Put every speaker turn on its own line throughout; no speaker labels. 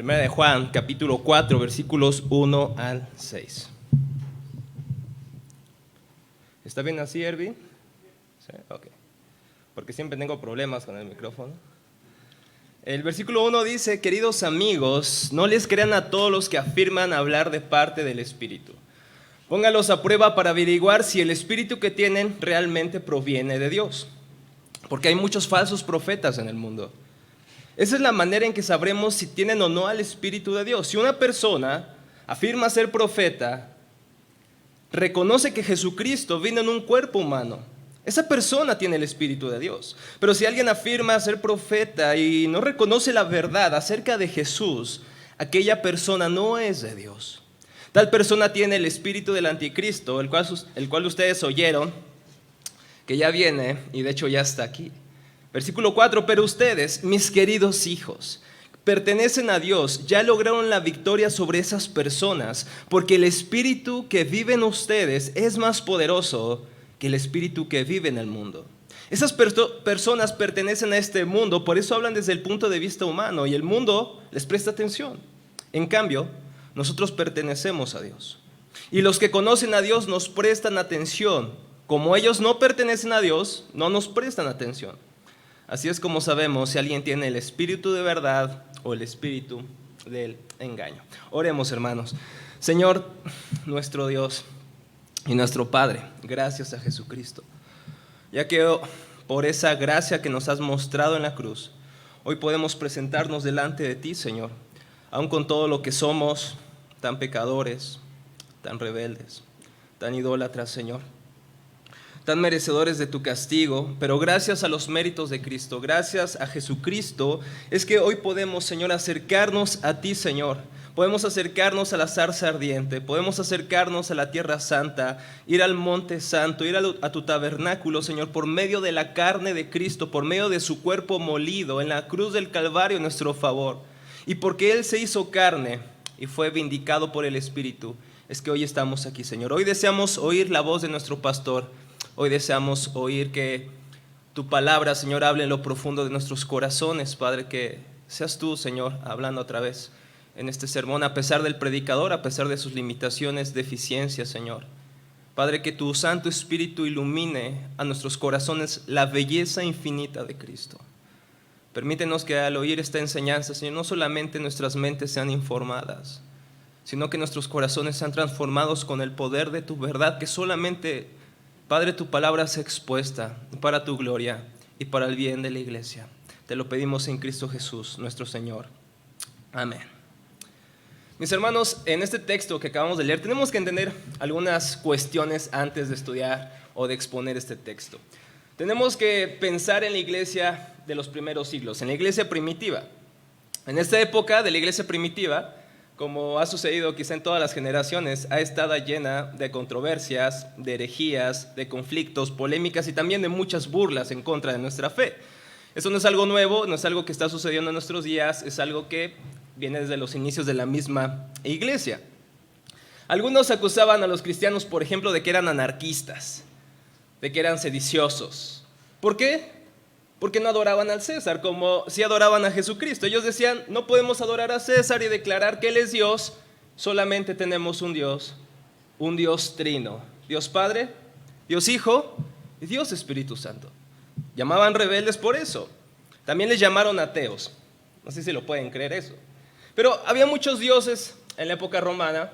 Primera de Juan, capítulo 4, versículos 1 al 6. ¿Está bien así, Erwin? ¿Sí? Ok. Porque siempre tengo problemas con el micrófono. El versículo 1 dice: queridos amigos, no les crean a todos los que afirman hablar de parte del Espíritu. Póngalos a prueba para averiguar si el Espíritu que tienen realmente proviene de Dios. Porque hay muchos falsos profetas en el mundo. Esa es la manera en que sabremos si tienen o no al Espíritu de Dios. Si una persona afirma ser profeta, reconoce que Jesucristo vino en un cuerpo humano, esa persona tiene el Espíritu de Dios. Pero si alguien afirma ser profeta y no reconoce la verdad acerca de Jesús, aquella persona no es de Dios. Tal persona tiene el espíritu del anticristo, el cual ustedes oyeron, que ya viene y de hecho ya está aquí. Versículo 4, pero ustedes, mis queridos hijos, pertenecen a Dios, ya lograron la victoria sobre esas personas, porque el espíritu que vive en ustedes es más poderoso que el espíritu que vive en el mundo. Esas personas pertenecen a este mundo, por eso hablan desde el punto de vista humano y el mundo les presta atención. En cambio, nosotros pertenecemos a Dios. Y los que conocen a Dios nos prestan atención. Como ellos no pertenecen a Dios, no nos prestan atención. Así es como sabemos si alguien tiene el espíritu de verdad o el espíritu del engaño. Oremos, hermanos. Señor, nuestro Dios y nuestro Padre, gracias a Jesucristo, ya que por esa gracia que nos has mostrado en la cruz, hoy podemos presentarnos delante de ti, Señor, aun con todo lo que somos, tan pecadores, tan rebeldes, tan idólatras, Señor, tan merecedores de tu castigo, pero gracias a los méritos de Cristo, gracias a Jesucristo, es que hoy podemos, Señor, acercarnos a ti, Señor. Podemos acercarnos a la zarza ardiente, podemos acercarnos a la tierra santa, ir al monte santo, ir a tu tabernáculo, Señor, por medio de la carne de Cristo, por medio de su cuerpo molido en la cruz del Calvario en nuestro favor. Y porque Él se hizo carne y fue vindicado por el Espíritu, es que hoy estamos aquí, Señor. Hoy deseamos oír la voz de nuestro pastor. Hoy deseamos oír que tu palabra, Señor, hable en lo profundo de nuestros corazones, Padre, que seas tú, Señor, hablando otra vez en este sermón, a pesar del predicador, a pesar de sus limitaciones, deficiencias, Señor. Padre, que tu Santo Espíritu ilumine a nuestros corazones la belleza infinita de Cristo. Permítenos que al oír esta enseñanza, Señor, no solamente nuestras mentes sean informadas, sino que nuestros corazones sean transformados con el poder de tu verdad, que solamente, Padre, tu palabra sea expuesta para tu gloria y para el bien de la iglesia. Te lo pedimos en Cristo Jesús, nuestro Señor. Amén. Mis hermanos, en este texto que acabamos de leer, tenemos que entender algunas cuestiones antes de estudiar o de exponer este texto. Tenemos que pensar en la iglesia de los primeros siglos, en la iglesia primitiva. En esta época de la iglesia primitiva, como ha sucedido quizá en todas las generaciones, ha estado llena de controversias, de herejías, de conflictos, polémicas y también de muchas burlas en contra de nuestra fe. Eso no es algo nuevo, no es algo que está sucediendo en nuestros días, es algo que viene desde los inicios de la misma iglesia. Algunos acusaban a los cristianos, por ejemplo, de que eran anarquistas, de que eran sediciosos. ¿Por qué? Porque no adoraban al César, como si adoraban a Jesucristo. Ellos decían, no podemos adorar a César y declarar que Él es Dios, solamente tenemos un Dios trino, Dios Padre, Dios Hijo y Dios Espíritu Santo. Llamaban rebeldes por eso. También les llamaron ateos. No sé si lo pueden creer eso. Pero había muchos dioses en la época romana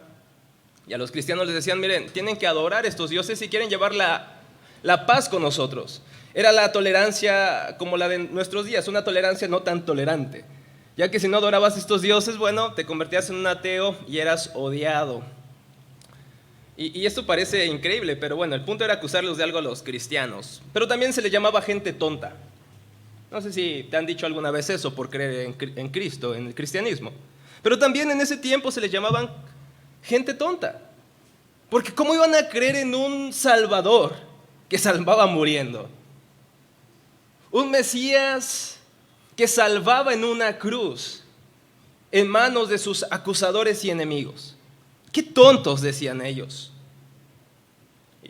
y a los cristianos les decían, miren, tienen que adorar estos dioses si quieren llevar la paz con nosotros. Era la tolerancia como la de nuestros días, una tolerancia no tan tolerante, ya que si no adorabas estos dioses, bueno, te convertías en un ateo y eras odiado. Y esto parece increíble, pero bueno, el punto era acusarlos de algo a los cristianos. Pero también se les llamaba gente tonta. No sé si te han dicho alguna vez eso por creer en Cristo, en el cristianismo. Pero también en ese tiempo se les llamaban gente tonta. Porque ¿cómo iban a creer en un Salvador que salvaba muriendo? Un Mesías que salvaba en una cruz en manos de sus acusadores y enemigos. ¡Qué tontos!, decían ellos.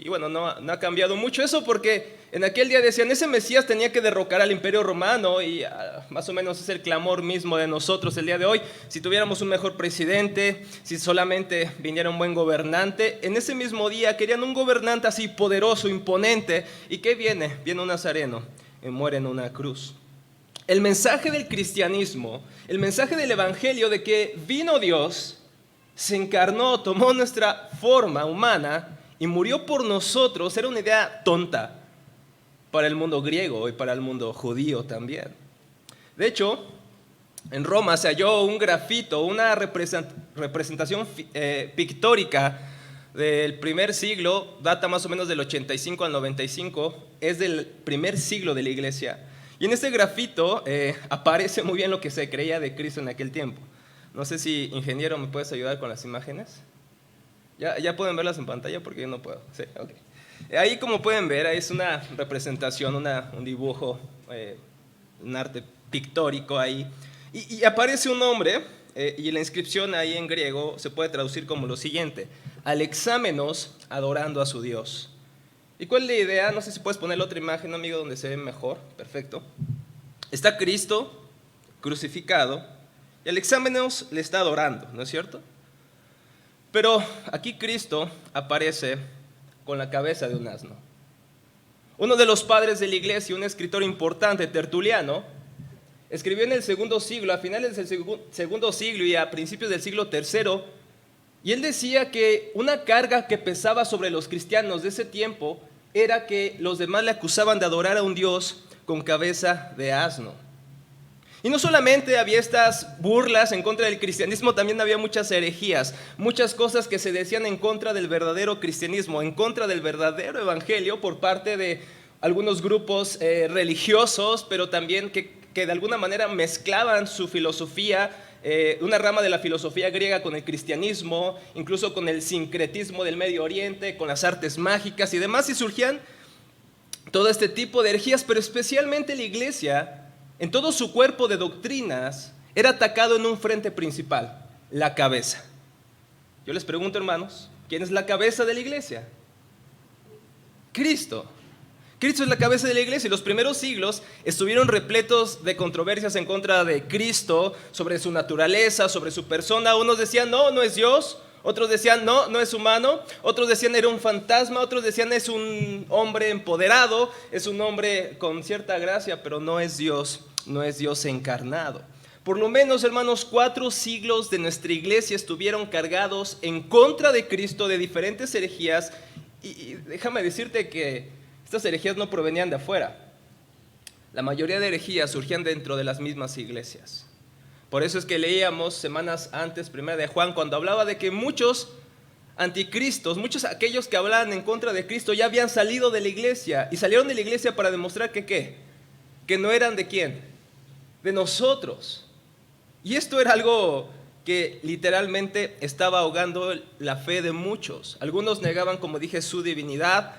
Y bueno, no ha cambiado mucho eso, porque en aquel día decían, ese Mesías tenía que derrocar al Imperio Romano, y más o menos es el clamor mismo de nosotros el día de hoy. Si tuviéramos un mejor presidente, si solamente viniera un buen gobernante, en ese mismo día querían un gobernante así poderoso, imponente. ¿Y qué viene? Viene un nazareno y muere en una cruz. El mensaje del cristianismo, el mensaje del evangelio de que vino Dios, se encarnó, tomó nuestra forma humana y murió por nosotros, era una idea tonta para el mundo griego y para el mundo judío también. De hecho, en Roma se halló un grafito, una representación pictórica del primer siglo, data más o menos del 85 al 95, es del primer siglo de la iglesia. Y en este grafito aparece muy bien lo que se creía de Cristo en aquel tiempo. No sé si, ingeniero, ¿me puedes ayudar con las imágenes? ¿Ya pueden verlas en pantalla? Porque yo no puedo. Sí, okay. Ahí, como pueden ver, es una representación, un dibujo, un arte pictórico ahí. Y aparece un hombre, y la inscripción ahí en griego se puede traducir como lo siguiente: Alexámenos adorando a su Dios. ¿Y cuál es la idea? No sé si puedes poner la otra imagen, amigo, donde se ve mejor. Perfecto. Está Cristo crucificado y Alexámenos le está adorando, ¿no es cierto? Pero aquí Cristo aparece con la cabeza de un asno. Uno de los padres de la iglesia, un escritor importante, Tertuliano, escribió en el segundo siglo, a finales del segundo siglo y a principios del siglo tercero, y él decía que una carga que pesaba sobre los cristianos de ese tiempo era que los demás le acusaban de adorar a un Dios con cabeza de asno. Y no solamente había estas burlas en contra del cristianismo, también había muchas herejías, muchas cosas que se decían en contra del verdadero cristianismo, en contra del verdadero evangelio por parte de algunos grupos religiosos, pero también que de alguna manera mezclaban su filosofía, una rama de la filosofía griega con el cristianismo, incluso con el sincretismo del Medio Oriente, con las artes mágicas y demás, y surgían todo este tipo de herejías, pero especialmente la iglesia, en todo su cuerpo de doctrinas, era atacado en un frente principal: la cabeza. Yo les pregunto, hermanos, ¿quién es la cabeza de la iglesia? Cristo. Cristo es la cabeza de la iglesia, y los primeros siglos estuvieron repletos de controversias en contra de Cristo, sobre su naturaleza, sobre su persona. Unos decían, no es Dios. Otros decían, no es humano. Otros decían, era un fantasma. Otros decían, es un hombre empoderado, es un hombre con cierta gracia, pero no es Dios, no es Dios encarnado. Por lo menos, hermanos, 4 siglos de nuestra iglesia estuvieron cargados en contra de Cristo, de diferentes herejías. Y déjame decirte que estas herejías no provenían de afuera. La mayoría de herejías surgían dentro de las mismas iglesias. Por eso es que leíamos semanas antes, primera de Juan, cuando hablaba de que muchos anticristos, muchos aquellos que hablaban en contra de Cristo, ya habían salido de la iglesia. Y salieron de la iglesia para demostrar que ¿qué? Que no eran de quién, de nosotros. Y esto era algo que literalmente estaba ahogando la fe de muchos. Algunos negaban, como dije, su divinidad.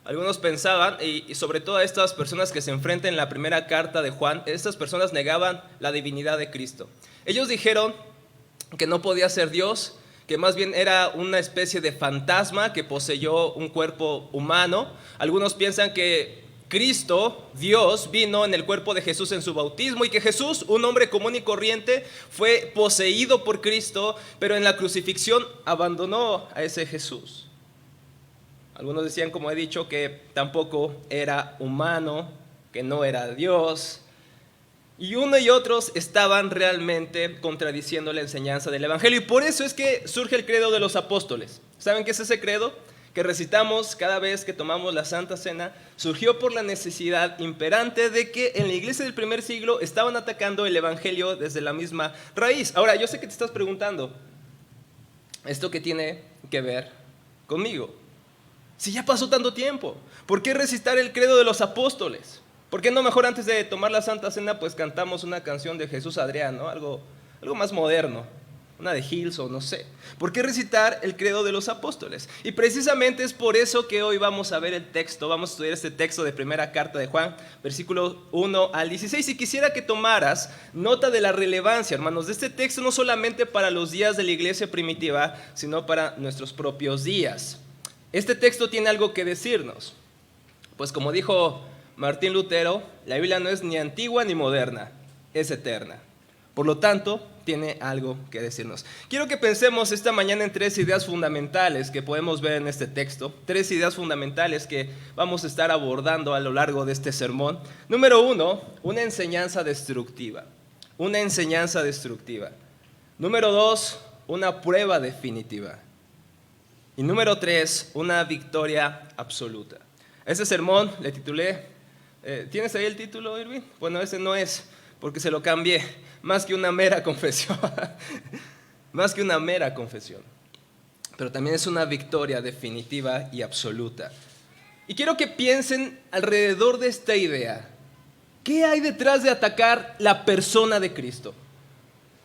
Algunos pensaban, y sobre todo estas personas que se enfrentan en la primera carta de Juan, estas personas negaban la divinidad de Cristo. Ellos dijeron que no podía ser Dios, que más bien era una especie de fantasma que poseyó un cuerpo humano. Algunos piensan que Cristo, Dios, vino en el cuerpo de Jesús en su bautismo, y que Jesús, un hombre común y corriente, fue poseído por Cristo, pero en la crucifixión abandonó a ese Jesús. Algunos decían, como he dicho, que tampoco era humano, que no era Dios. Y uno y otros estaban realmente contradiciendo la enseñanza del evangelio. Y por eso es que surge el credo de los apóstoles. ¿Saben qué es ese credo? Que recitamos cada vez que tomamos la Santa Cena. Surgió por la necesidad imperante de que en la iglesia del primer siglo estaban atacando el evangelio desde la misma raíz. Ahora, yo sé que te estás preguntando, ¿esto qué tiene que ver conmigo? Si ya pasó tanto tiempo, ¿por qué recitar el credo de los apóstoles? ¿Por qué no mejor antes de tomar la Santa Cena pues cantamos una canción de Jesús Adrián, ¿no? Algo más moderno, una de Hills, no sé. ¿Por qué recitar el credo de los apóstoles? Y precisamente es por eso que hoy vamos a ver el texto, vamos a estudiar este texto de primera carta de Juan, versículo 1 al 16. Y quisiera que tomaras nota de la relevancia, hermanos, de este texto, no solamente para los días de la iglesia primitiva, sino para nuestros propios días. Este texto tiene algo que decirnos. Pues como dijo Martín Lutero, la Biblia no es ni antigua ni moderna, es eterna. Por lo tanto, tiene algo que decirnos. Quiero que pensemos esta mañana en 3 ideas fundamentales que podemos ver en este texto. 3 ideas fundamentales que vamos a estar abordando a lo largo de este sermón. Número 1, una enseñanza destructiva. Una enseñanza destructiva. Número 2, una prueba definitiva. Y número 3, una victoria absoluta. A este sermón le titulé, ¿tienes ahí el título, Irving? Bueno, ese no es, porque se lo cambié. Más que una mera confesión. Más que una mera confesión. Pero también es una victoria definitiva y absoluta. Y quiero que piensen alrededor de esta idea. ¿Qué hay detrás de atacar la persona de Cristo?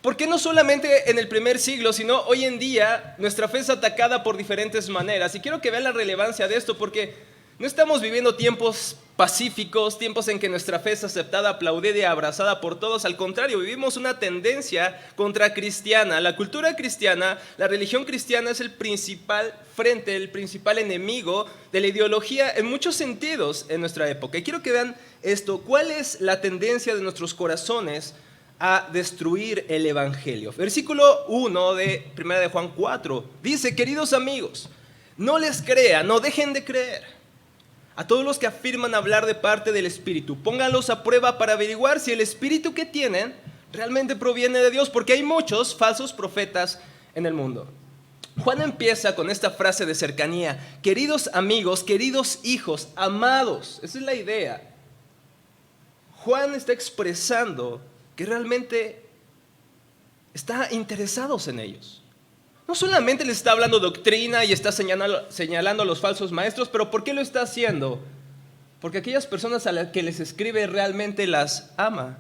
¿Por qué no solamente en el primer siglo, sino hoy en día nuestra fe es atacada por diferentes maneras? Y quiero que vean la relevancia de esto porque no estamos viviendo tiempos pacíficos, tiempos en que nuestra fe es aceptada, aplaudida y abrazada por todos. Al contrario, vivimos una tendencia contracristiana. La cultura cristiana, la religión cristiana es el principal frente, el principal enemigo de la ideología en muchos sentidos en nuestra época. Y quiero que vean esto, ¿cuál es la tendencia de nuestros corazones a destruir el evangelio? Versículo 1 de 1 de Juan 4 dice: queridos amigos, no les crean, no dejen de creer a todos los que afirman hablar de parte del Espíritu. Pónganlos a prueba para averiguar si el Espíritu que tienen realmente proviene de Dios, porque hay muchos falsos profetas en el mundo. Juan empieza con esta frase de cercanía: queridos amigos, queridos hijos, amados. Esa es la idea. Juan está expresando que realmente está interesados en ellos. No solamente les está hablando doctrina y está señalando a los falsos maestros, pero ¿por qué lo está haciendo? Porque aquellas personas a las que les escribe realmente las ama.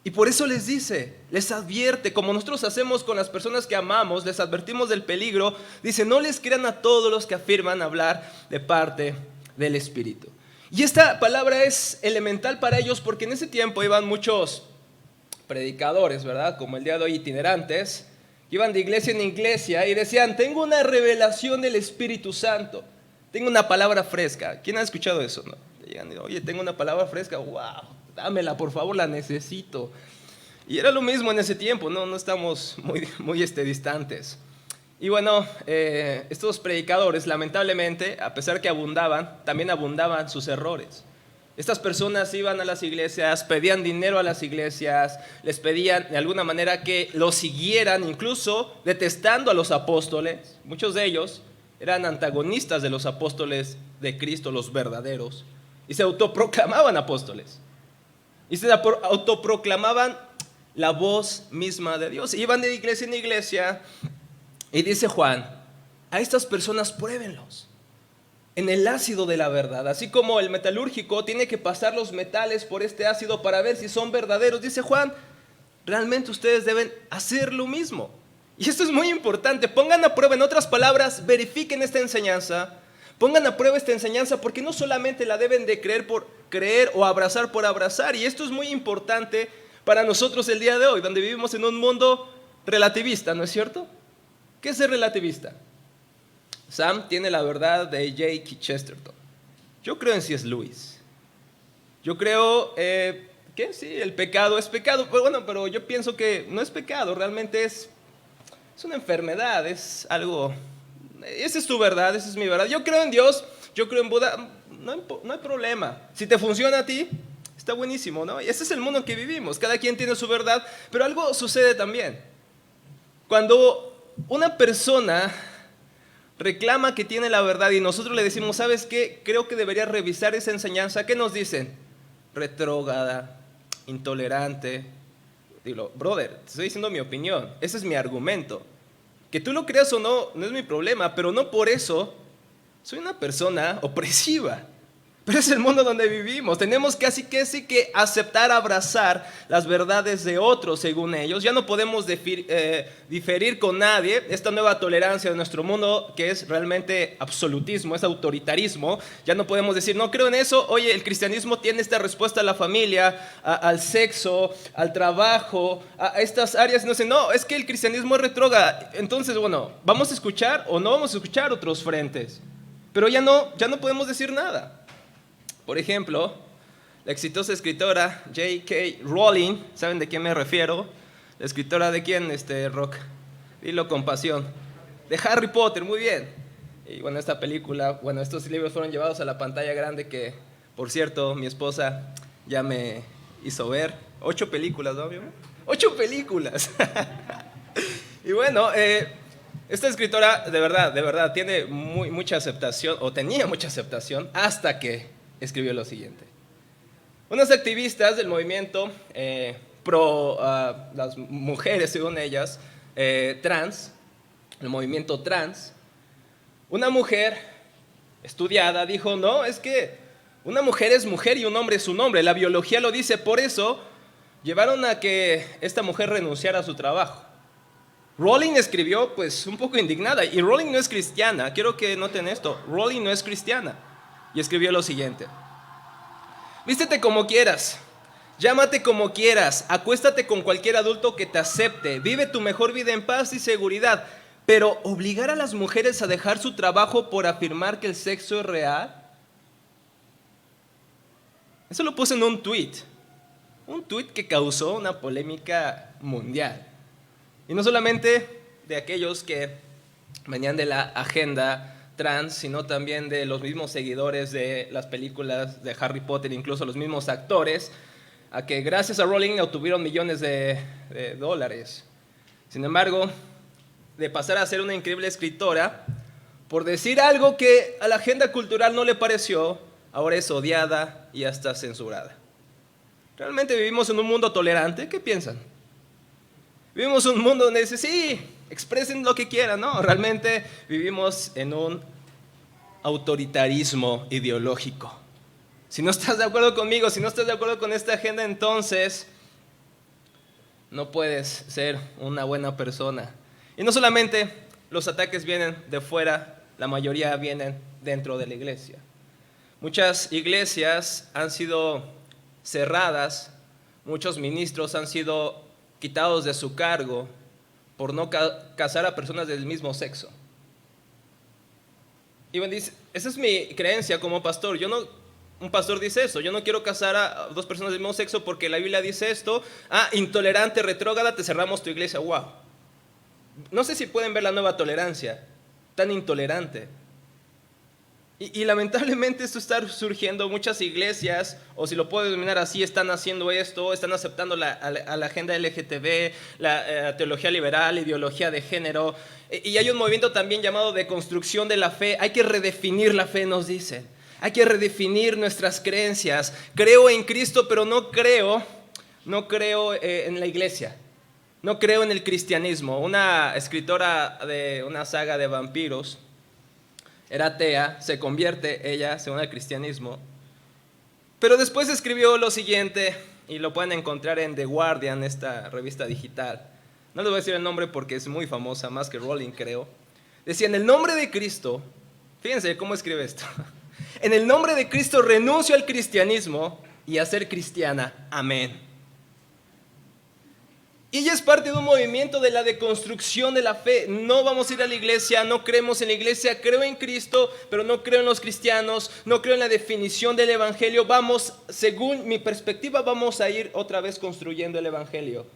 Y por eso les dice, les advierte, como nosotros hacemos con las personas que amamos, les advertimos del peligro. Dice, no les crean a todos los que afirman hablar de parte del Espíritu. Y esta palabra es elemental para ellos porque en ese tiempo iban muchos predicadores, ¿verdad? Como el día de hoy, itinerantes. Iban de iglesia en iglesia y decían, tengo una revelación del Espíritu Santo, tengo una palabra fresca. ¿Quién ha escuchado eso? ¿No? Llegan y, oye, tengo una palabra fresca, wow, dámela, por favor, la necesito. Y era lo mismo en ese tiempo, no estamos muy distantes. Y bueno, estos predicadores, lamentablemente, a pesar que abundaban, también abundaban sus errores. Estas personas iban a las iglesias, pedían dinero a las iglesias, les pedían de alguna manera que los siguieran, incluso detestando a los apóstoles. Muchos de ellos eran antagonistas de los apóstoles de Cristo, los verdaderos, y se autoproclamaban apóstoles. Y se autoproclamaban la voz misma de Dios. Iban de iglesia en iglesia y dice Juan, a estas personas pruébenlos en el ácido de la verdad, así como el metalúrgico tiene que pasar los metales por este ácido para ver si son verdaderos. Dice Juan, realmente ustedes deben hacer lo mismo. Y esto es muy importante, pongan a prueba, en otras palabras, verifiquen esta enseñanza, pongan a prueba esta enseñanza porque no solamente la deben de creer por creer o abrazar por abrazar. Y esto es muy importante para nosotros el día de hoy, donde vivimos en un mundo relativista, ¿no es cierto? ¿Qué es ser relativista? Sam tiene la verdad de J.K. Chesterton. Yo creo en C.S. Lewis. Yo creo que sí, el pecado es pecado. Pero yo pienso que no es pecado, realmente es una enfermedad, es algo. Esa es tu verdad, esa es mi verdad. Yo creo en Dios, yo creo en Buda, no hay problema. Si te funciona a ti, está buenísimo, ¿no? Y ese es el mundo en que vivimos, cada quien tiene su verdad, pero algo sucede también. Cuando una persona reclama que tiene la verdad y nosotros le decimos, ¿sabes qué? Creo que deberías revisar esa enseñanza. ¿Qué nos dicen? Retrógrada, intolerante. Digo, brother, te estoy diciendo mi opinión, ese es mi argumento. Que tú lo creas o no, no es mi problema, pero no por eso soy una persona opresiva. Pero es el mundo donde vivimos. Tenemos casi que aceptar, abrazar las verdades de otros según ellos. Ya no podemos diferir con nadie. Esta nueva tolerancia de nuestro mundo, que es realmente absolutismo, es autoritarismo. Ya no podemos decir, no creo en eso. Oye, el cristianismo tiene esta respuesta a la familia, al sexo, al trabajo, a estas áreas. No sé, no, es que el cristianismo es retrógrado. Entonces, bueno, ¿vamos a escuchar o no vamos a escuchar otros frentes? Pero ya no podemos decir nada. Por ejemplo, la exitosa escritora J.K. Rowling, ¿saben de quién me refiero? La escritora de quién, Rock, dilo con pasión. De Harry Potter, muy bien. Y bueno, esta película, bueno, estos libros fueron llevados a la pantalla grande que, por cierto, mi esposa ya me hizo ver. 8 películas, ¿no, amigo? 8 películas. Y bueno, esta escritora, de verdad, tiene mucha aceptación, o tenía mucha aceptación, hasta que escribió lo siguiente. Unas activistas del movimiento pro las mujeres, según ellas, trans, el movimiento trans, una mujer estudiada dijo, no, es que una mujer es mujer y un hombre es un hombre, la biología lo dice, por eso llevaron a que esta mujer renunciara a su trabajo. Rowling escribió pues un poco indignada, y Rowling no es cristiana, quiero que noten esto, Rowling no es cristiana, y escribió lo siguiente: vístete como quieras, llámate como quieras, acuéstate con cualquier adulto que te acepte, vive tu mejor vida en paz y seguridad, pero obligar a las mujeres a dejar su trabajo por afirmar que el sexo es real. Eso lo puse en un tweet que causó una polémica mundial. Y no solamente de aquellos que venían de la agenda trans, sino también de los mismos seguidores de las películas de Harry Potter, incluso los mismos actores, a que gracias a Rowling obtuvieron millones de dólares. Sin embargo, de pasar a ser una increíble escritora, por decir algo que a la agenda cultural no le pareció, ahora es odiada y hasta censurada. ¿Realmente vivimos en un mundo tolerante? ¿Qué piensan? Vivimos en un mundo donde dice, sí, expresen lo que quieran, ¿no? Realmente vivimos en un autoritarismo ideológico. Si no estás de acuerdo conmigo, si no estás de acuerdo con esta agenda, entonces no puedes ser una buena persona. Y no solamente los ataques vienen de fuera, la mayoría vienen dentro de la iglesia. Muchas iglesias han sido cerradas, muchos ministros han sido quitados de su cargo por no casar a personas del mismo sexo. Y bueno, dice, esa es mi creencia como pastor. Un pastor dice eso, yo no quiero casar a 2 personas del mismo sexo porque la Biblia dice esto. Intolerante, retrógrada, te cerramos tu iglesia. Wow. No sé si pueden ver la nueva tolerancia, tan intolerante. Y lamentablemente esto está surgiendo, muchas iglesias, o si lo puedo denominar así, están haciendo esto, están aceptando a la agenda LGTB, la teología liberal, ideología de género, y hay un movimiento también llamado de construcción de la fe. Hay que redefinir la fe, nos dicen, hay que redefinir nuestras creencias. Creo en Cristo, pero no creo en la iglesia, no creo en el cristianismo. Una escritora de una saga de vampiros, era atea, se convierte ella según el cristianismo, pero después escribió lo siguiente, y lo pueden encontrar en The Guardian, esta revista digital. No les voy a decir el nombre porque es muy famosa, más que Rowling, creo. Decía, en el nombre de Cristo, fíjense cómo escribe esto, en el nombre de Cristo renuncio al cristianismo y a ser cristiana, amén. Y ella es parte de un movimiento de la deconstrucción de la fe. No vamos a ir a la iglesia, no creemos en la iglesia, creo en Cristo, pero no creo en los cristianos, no creo en la definición del evangelio. Según mi perspectiva, vamos a ir otra vez construyendo el evangelio.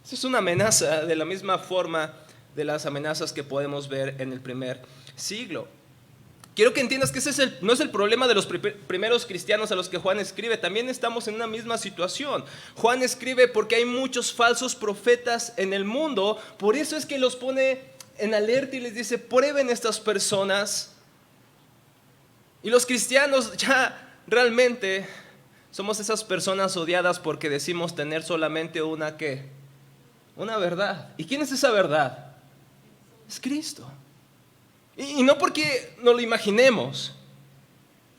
Esa es una amenaza de la misma forma de las amenazas que podemos ver en el primer siglo. Quiero que entiendas que ese no es el problema de los primeros cristianos a los que Juan escribe. También estamos en una misma situación. Juan escribe porque hay muchos falsos profetas en el mundo. Por eso es que los pone en alerta y les dice, prueben estas personas. Y los cristianos ya realmente somos esas personas odiadas porque decimos tener solamente una verdad. ¿Y quién es esa verdad? Es Cristo. Y no porque no lo imaginemos,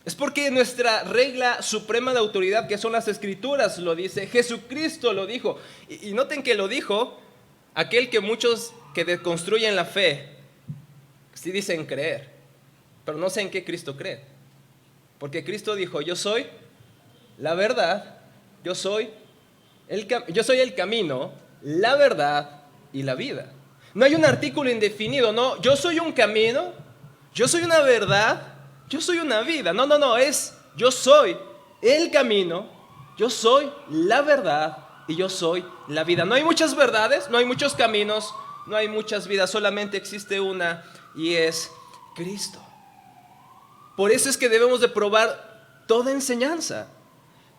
Es porque nuestra regla suprema de autoridad, que son las Escrituras, lo dice. Jesucristo lo dijo. Y noten que lo dijo aquel que muchos que deconstruyen la fe sí dicen creer, pero no sé en qué Cristo cree. Porque Cristo dijo, yo soy la verdad, yo soy el camino, la verdad y la vida. No hay un artículo indefinido, no, yo soy un camino, yo soy una verdad, yo soy una vida. No, es yo soy el camino, yo soy la verdad y yo soy la vida. No hay muchas verdades, no hay muchos caminos, no hay muchas vidas, solamente existe una y es Cristo. Por eso es que debemos de probar toda enseñanza.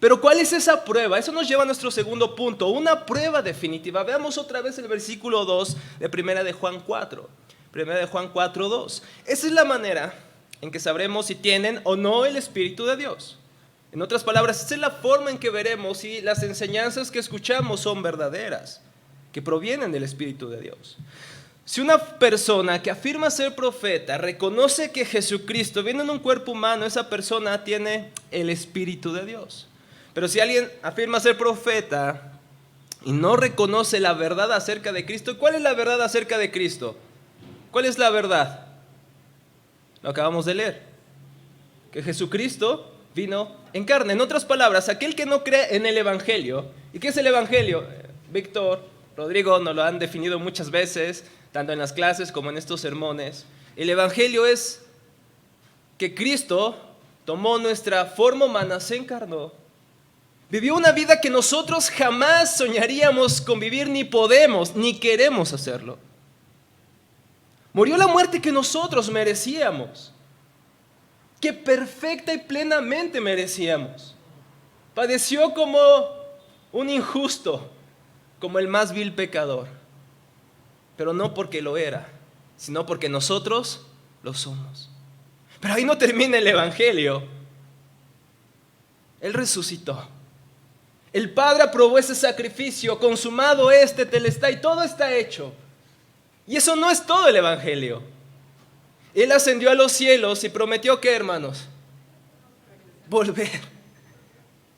Pero ¿cuál es esa prueba? Eso nos lleva a nuestro segundo punto, una prueba definitiva. Veamos otra vez el versículo 2 de 1 de Juan 4. 1 de Juan 4, 2. Esa es la manera en que sabremos si tienen o no el Espíritu de Dios. En otras palabras, esa es la forma en que veremos si las enseñanzas que escuchamos son verdaderas, que provienen del Espíritu de Dios. Si una persona que afirma ser profeta reconoce que Jesucristo viene en un cuerpo humano, esa persona tiene el Espíritu de Dios. Pero si alguien afirma ser profeta y no reconoce la verdad acerca de Cristo, ¿cuál es la verdad acerca de Cristo? ¿Cuál es la verdad? Lo acabamos de leer. Que Jesucristo vino en carne. En otras palabras, aquel que no cree en el Evangelio. ¿Y qué es el Evangelio? Víctor, Rodrigo nos lo han definido muchas veces, tanto en las clases como en estos sermones. El Evangelio es que Cristo tomó nuestra forma humana, se encarnó, vivió una vida que nosotros jamás soñaríamos con vivir, ni podemos, ni queremos hacerlo. Murió la muerte que nosotros merecíamos, que perfecta y plenamente merecíamos. Padeció como un injusto, como el más vil pecador, pero no porque lo era, sino porque nosotros lo somos. Pero ahí no termina el Evangelio. Él resucitó. El Padre aprobó ese sacrificio, consumado telestai, todo está hecho. Y eso no es todo el Evangelio. Él ascendió a los cielos y prometió, ¿qué, hermanos? Volver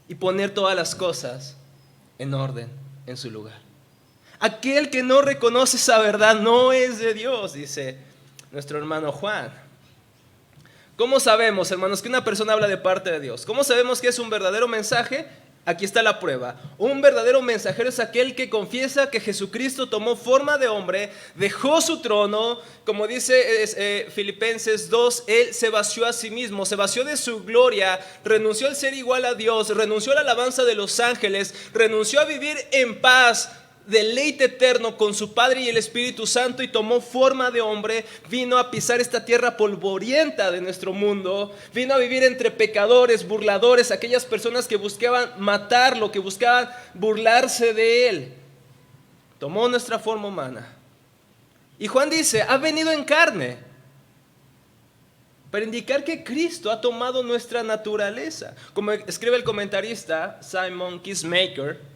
y poner todas las cosas en orden, en su lugar. Aquel que no reconoce esa verdad no es de Dios, dice nuestro hermano Juan. ¿Cómo sabemos, hermanos, que una persona habla de parte de Dios? ¿Cómo sabemos que es un verdadero mensaje? Aquí está la prueba. Un verdadero mensajero es aquel que confiesa que Jesucristo tomó forma de hombre, dejó su trono, como dice Filipenses 2, Él se vació a sí mismo, se vació de su gloria, renunció al ser igual a Dios, renunció a la alabanza de los ángeles, renunció a vivir en paz, deleite eterno con su Padre y el Espíritu Santo, y tomó forma de hombre, vino a pisar esta tierra polvorienta de nuestro mundo, vino a vivir entre pecadores, burladores, aquellas personas que buscaban matarlo, que buscaban burlarse de él. Tomó nuestra forma humana. Y Juan dice, ha venido en carne, para indicar que Cristo ha tomado nuestra naturaleza. Como escribe el comentarista Simon Kiesmaker,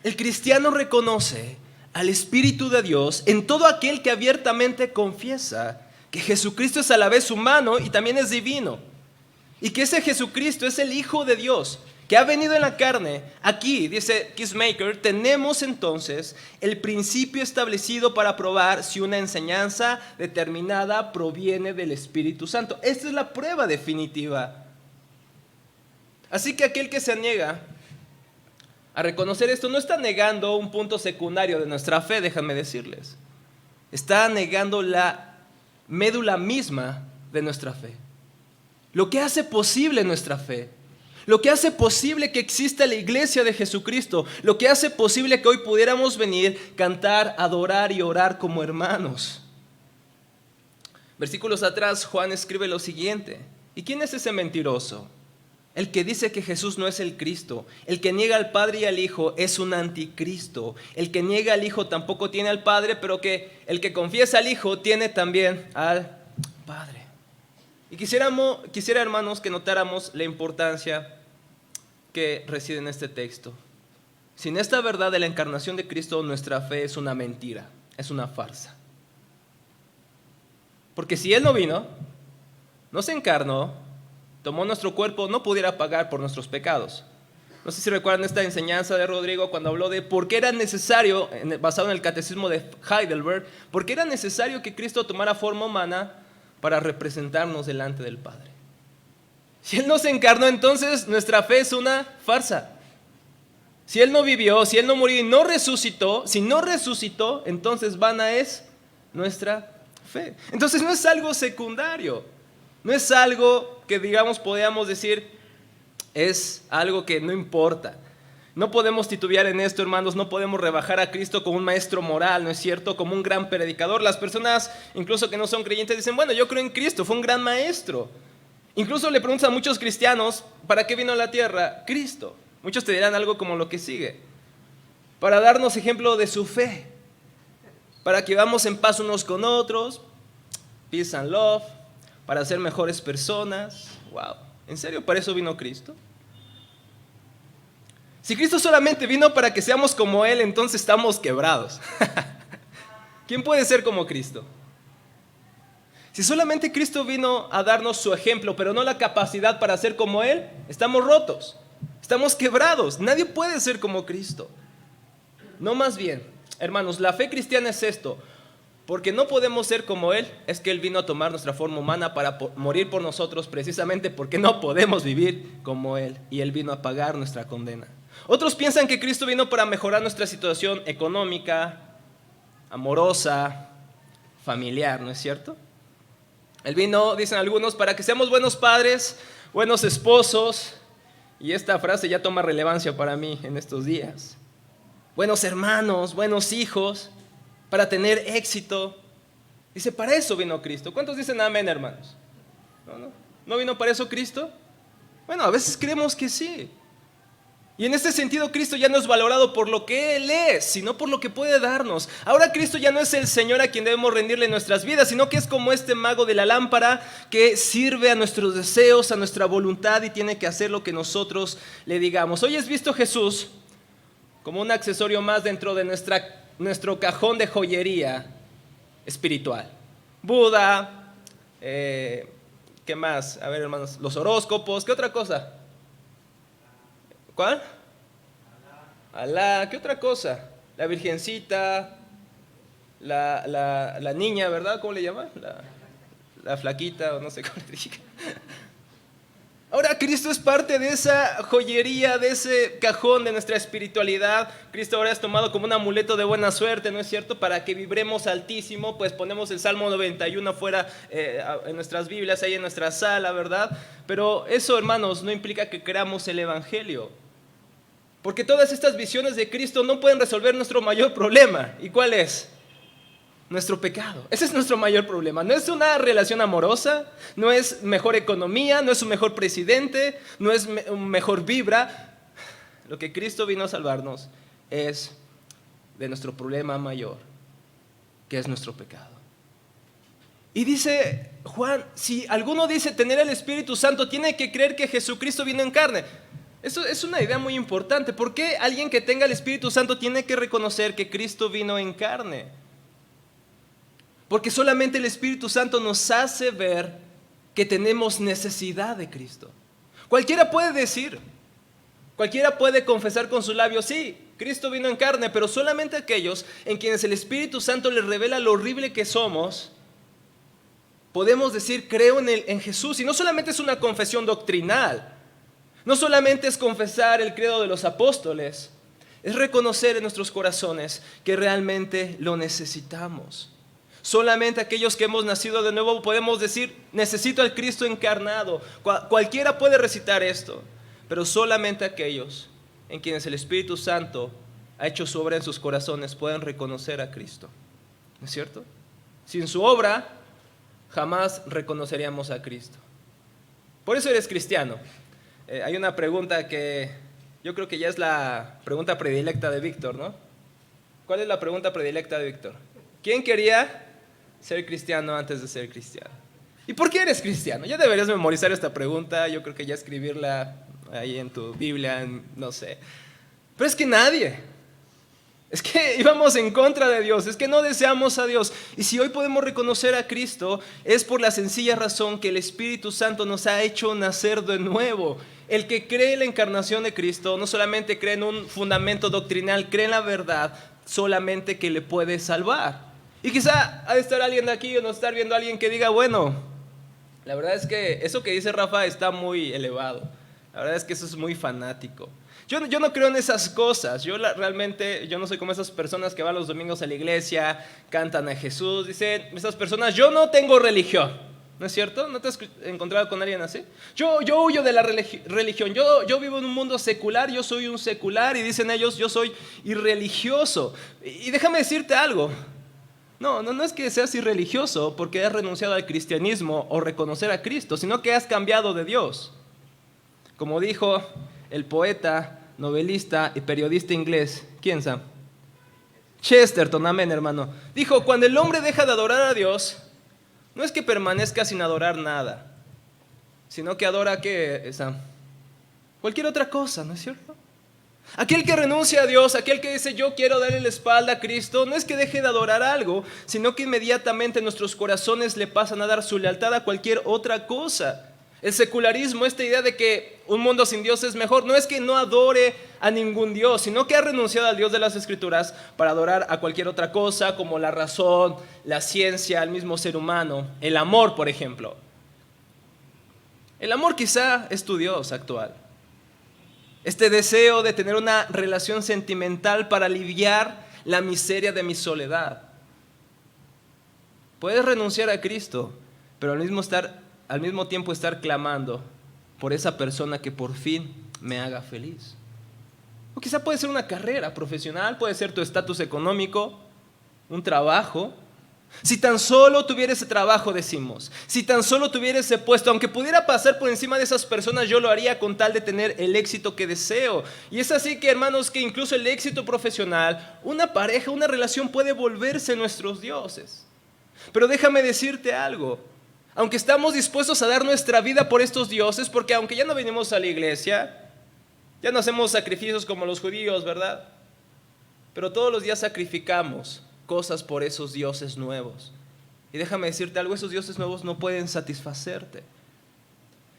el cristiano reconoce al Espíritu de Dios en todo aquel que abiertamente confiesa que Jesucristo es a la vez humano y también es divino, y que ese Jesucristo es el Hijo de Dios, que ha venido en la carne. Aquí, dice Kiesmaker, tenemos entonces el principio establecido para probar si una enseñanza determinada proviene del Espíritu Santo. Esta es la prueba definitiva. Así que aquel que se niega a reconocer esto no está negando un punto secundario de nuestra fe, déjenme decirles. Está negando la médula misma de nuestra fe. Lo que hace posible nuestra fe. Lo que hace posible que exista la iglesia de Jesucristo. Lo que hace posible que hoy pudiéramos venir, cantar, adorar y orar como hermanos. Versículos atrás, Juan escribe lo siguiente. ¿Y quién es ese mentiroso? El que dice que Jesús no es el Cristo. El que niega al Padre y al Hijo es un anticristo. El que niega al Hijo tampoco tiene al Padre, pero que el que confiesa al Hijo tiene también al Padre. Y quisiera, hermanos, que notáramos la importancia que reside en este texto. Sin esta verdad de la encarnación de Cristo, nuestra fe es una mentira, es una farsa. Porque si Él no vino, no se encarnó, tomó nuestro cuerpo, no pudiera pagar por nuestros pecados. No sé si recuerdan esta enseñanza de Rodrigo cuando habló de por qué era necesario, basado en el catecismo de Heidelberg, por qué era necesario que Cristo tomara forma humana para representarnos delante del Padre. Si Él no se encarnó, entonces nuestra fe es una farsa. Si Él no vivió, si Él no murió y no resucitó, si no resucitó, entonces vana es nuestra fe. Entonces no es algo secundario, no es algo que digamos podríamos decir es algo que no importa. No podemos titubear en esto, hermanos, no podemos rebajar a Cristo como un maestro moral, ¿no es cierto? Como un gran predicador. Las personas, incluso que no son creyentes, dicen, bueno, yo creo en Cristo, fue un gran maestro. Incluso le preguntas a muchos cristianos, ¿para qué vino a la tierra? Cristo. Muchos te dirán algo como lo que sigue. Para darnos ejemplo de su fe. Para que vamos en paz unos con otros. Peace and love. Para ser mejores personas. Wow. ¿En serio para eso vino Cristo? Si Cristo solamente vino para que seamos como Él, entonces estamos quebrados. ¿Quién puede ser como Cristo? Si solamente Cristo vino a darnos su ejemplo, pero no la capacidad para ser como Él, estamos rotos, estamos quebrados. Nadie puede ser como Cristo. No, más bien, hermanos, la fe cristiana es esto. Porque no podemos ser como Él, es que Él vino a tomar nuestra forma humana para morir por nosotros, precisamente porque no podemos vivir como Él. Y Él vino a pagar nuestra condena. Otros piensan que Cristo vino para mejorar nuestra situación económica, amorosa, familiar, ¿no es cierto? Él vino, dicen algunos, para que seamos buenos padres, buenos esposos, y esta frase ya toma relevancia para mí en estos días. Buenos hermanos, buenos hijos, para tener éxito. Dice, para eso vino Cristo. ¿Cuántos dicen amén, hermanos? ¿No vino para eso Cristo? Bueno, a veces creemos que sí. Y en este sentido Cristo ya no es valorado por lo que Él es, sino por lo que puede darnos. Ahora Cristo ya no es el Señor a quien debemos rendirle nuestras vidas, sino que es como este mago de la lámpara que sirve a nuestros deseos, a nuestra voluntad y tiene que hacer lo que nosotros le digamos. Hoy has visto Jesús como un accesorio más dentro de nuestro cajón de joyería espiritual. Buda, ¿qué más? A ver, hermanos, los horóscopos, ¿qué otra cosa? ¿Cuál? Alá, ¿qué otra cosa? La virgencita, la niña, ¿verdad? ¿Cómo le llaman? La flaquita, o no sé cómo le diga. Ahora Cristo es parte de esa joyería, de ese cajón de nuestra espiritualidad. Cristo ahora es tomado como un amuleto de buena suerte, ¿no es cierto? Para que vibremos altísimo, pues ponemos el Salmo 91 afuera en nuestras Biblias, ahí en nuestra sala, ¿verdad? Pero eso, hermanos, no implica que creamos el Evangelio. Porque todas estas visiones de Cristo no pueden resolver nuestro mayor problema. ¿Y cuál es? Nuestro pecado. Ese es nuestro mayor problema. No es una relación amorosa, no es mejor economía, no es un mejor presidente, no es un mejor vibra. Lo que Cristo vino a salvarnos es de nuestro problema mayor, que es nuestro pecado. Y dice Juan, si alguno dice tener el Espíritu Santo, tiene que creer que Jesucristo vino en carne. Eso es una idea muy importante. ¿Por qué alguien que tenga el Espíritu Santo tiene que reconocer que Cristo vino en carne? Porque solamente el Espíritu Santo nos hace ver que tenemos necesidad de Cristo. Cualquiera puede decir, cualquiera puede confesar con sus labios, sí, Cristo vino en carne, pero solamente aquellos en quienes el Espíritu Santo les revela lo horrible que somos, podemos decir, creo en Jesús. Y no solamente es una confesión doctrinal, no solamente es confesar el credo de los apóstoles, es reconocer en nuestros corazones que realmente lo necesitamos. Solamente aquellos que hemos nacido de nuevo podemos decir, necesito al Cristo encarnado. Cualquiera puede recitar esto, pero solamente aquellos en quienes el Espíritu Santo ha hecho su obra en sus corazones pueden reconocer a Cristo. ¿No es cierto? Sin su obra, jamás reconoceríamos a Cristo. Por eso eres cristiano. Hay una pregunta que yo creo que ya es la pregunta predilecta de Víctor, ¿no? ¿Cuál es la pregunta predilecta de Víctor? ¿Quién quería ser cristiano antes de ser cristiano? ¿Y por qué eres cristiano? Ya deberías memorizar esta pregunta, yo creo que ya escribirla ahí en tu Biblia, no sé. Pero es que nadie Es que íbamos en contra de Dios, es que no deseamos a Dios. Y si hoy podemos reconocer a Cristo, es por la sencilla razón que el Espíritu Santo nos ha hecho nacer de nuevo. El que cree en la encarnación de Cristo no solamente cree en un fundamento doctrinal, cree en la verdad solamente que le puede salvar. Y quizá ha de estar alguien de aquí o no estar viendo a alguien que diga, bueno, la verdad es que eso que dice Rafa está muy elevado. La verdad es que eso es muy fanático. Yo no creo en esas cosas. Realmente yo no soy como esas personas que van los domingos a la iglesia, cantan a Jesús. Dicen esas personas, yo no tengo religión. ¿No es cierto? ¿No te has encontrado con alguien así? Yo huyo de la religión. Yo vivo en un mundo secular, yo soy un secular. Y dicen ellos, yo soy irreligioso. Y déjame decirte algo. No es que seas irreligioso porque has renunciado al cristianismo o reconocer a Cristo, sino que has cambiado de Dios. Como dijo el poeta, novelista y periodista inglés, ¿quién sabe? Chesterton, amén, hermano. Dijo, cuando el hombre deja de adorar a Dios, no es que permanezca sin adorar nada, sino que adora cualquier otra cosa, ¿no es cierto? Aquel que renuncia a Dios, aquel que dice yo quiero darle la espalda a Cristo, no es que deje de adorar algo, sino que inmediatamente nuestros corazones le pasan a dar su lealtad a cualquier otra cosa. El secularismo, esta idea de que un mundo sin Dios es mejor, no es que no adore a ningún Dios, sino que ha renunciado al Dios de las Escrituras para adorar a cualquier otra cosa, como la razón, la ciencia, el mismo ser humano, el amor, por ejemplo. El amor quizá es tu Dios actual. Este deseo de tener una relación sentimental para aliviar la miseria de mi soledad. Puedes renunciar a Cristo, pero al mismo tiempo estar clamando por esa persona que por fin me haga feliz. O quizá puede ser una carrera profesional, puede ser tu estatus económico, un trabajo. Si tan solo tuviera ese trabajo, decimos, si tan solo tuviera ese puesto, aunque pudiera pasar por encima de esas personas, yo lo haría con tal de tener el éxito que deseo. Y es así que, hermanos, que incluso el éxito profesional, una pareja, una relación puede volverse nuestros dioses. Pero déjame decirte algo, aunque estamos dispuestos a dar nuestra vida por estos dioses, porque aunque ya no venimos a la iglesia, ya no hacemos sacrificios como los judíos, ¿verdad? Pero todos los días sacrificamos cosas por esos dioses nuevos. Y déjame decirte algo, esos dioses nuevos no pueden satisfacerte.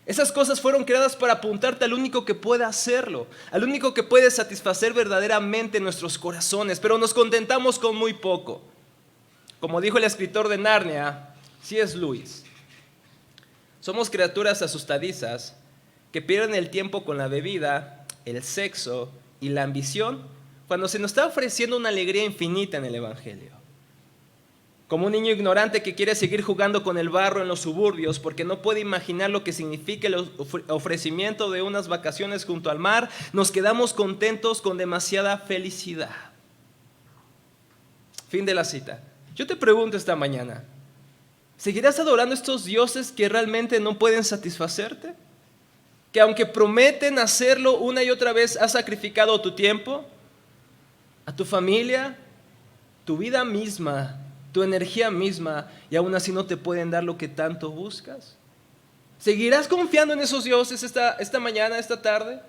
Esas cosas fueron creadas para apuntarte al único que puede hacerlo, al único que puede satisfacer verdaderamente nuestros corazones, pero nos contentamos con muy poco. Como dijo el escritor de Narnia, C.S. Lewis, somos criaturas asustadizas que pierden el tiempo con la bebida, el sexo y la ambición cuando se nos está ofreciendo una alegría infinita en el Evangelio. Como un niño ignorante que quiere seguir jugando con el barro en los suburbios porque no puede imaginar lo que significa el ofrecimiento de unas vacaciones junto al mar, nos quedamos contentos con demasiada felicidad. Fin de la cita. Yo te pregunto esta mañana, ¿seguirás adorando estos dioses que realmente no pueden satisfacerte? Que aunque prometen hacerlo una y otra vez, has sacrificado tu tiempo, a tu familia, tu vida misma, tu energía misma, y aún así no te pueden dar lo que tanto buscas. ¿Seguirás confiando en esos dioses esta mañana, esta tarde?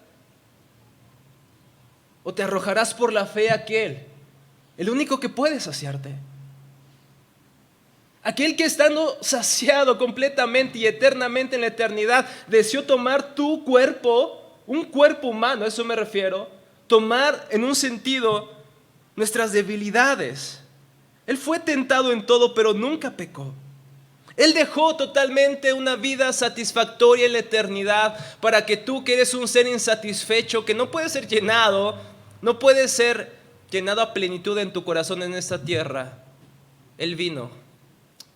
¿O te arrojarás por la fe a aquel, el único que puede saciarte? Aquel que estando saciado completamente y eternamente en la eternidad, deseó tomar tu cuerpo, un cuerpo humano, a eso me refiero, tomar en un sentido nuestras debilidades. Él fue tentado en todo, pero nunca pecó. Él dejó totalmente una vida satisfactoria en la eternidad para que tú, que eres un ser insatisfecho, que no puede ser llenado, no puede ser llenado a plenitud en tu corazón en esta tierra. Él vino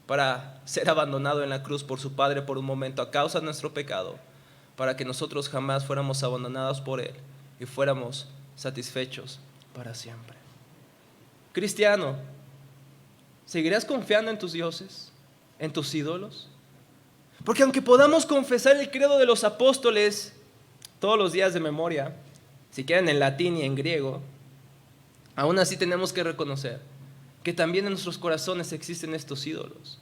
para ser abandonado en la cruz por su Padre por un momento a causa de nuestro pecado, para que nosotros jamás fuéramos abandonados por Él y fuéramos satisfechos para siempre. Cristiano, ¿seguirás confiando en tus dioses, en tus ídolos? Porque aunque podamos confesar el credo de los apóstoles todos los días de memoria, si quieren en latín y en griego, aún así tenemos que reconocer que también en nuestros corazones existen estos ídolos.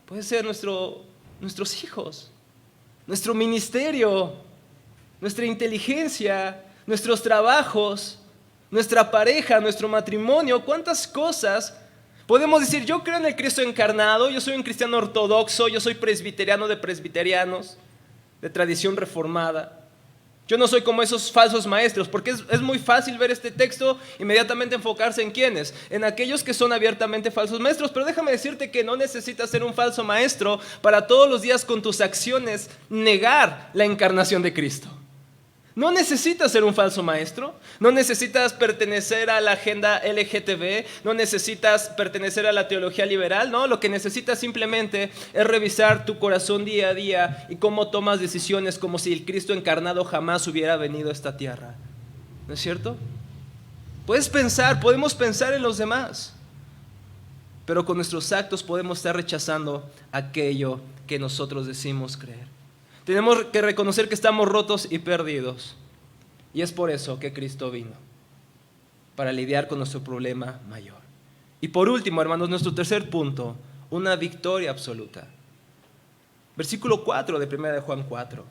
Puede ser nuestros hijos, nuestro ministerio, nuestra inteligencia, nuestros trabajos, nuestra pareja, nuestro matrimonio, cuántas cosas podemos decir. Yo creo en el Cristo encarnado, yo soy un cristiano ortodoxo, yo soy presbiteriano de presbiterianos, de tradición reformada. Yo no soy como esos falsos maestros, porque es muy fácil ver este texto, inmediatamente enfocarse en quiénes, en aquellos que son abiertamente falsos maestros. Pero déjame decirte que no necesitas ser un falso maestro para todos los días con tus acciones negar la encarnación de Cristo. No necesitas ser un falso maestro, no necesitas pertenecer a la agenda LGTB, no necesitas pertenecer a la teología liberal, no, lo que necesitas simplemente es revisar tu corazón día a día y cómo tomas decisiones como si el Cristo encarnado jamás hubiera venido a esta tierra. ¿No es cierto? Podemos pensar en los demás, pero con nuestros actos podemos estar rechazando aquello que nosotros decimos creer. Tenemos que reconocer que estamos rotos y perdidos. Y es por eso que Cristo vino, para lidiar con nuestro problema mayor. Y por último, hermanos, nuestro tercer punto, una victoria absoluta. Versículo 4 de 1 de Juan 4.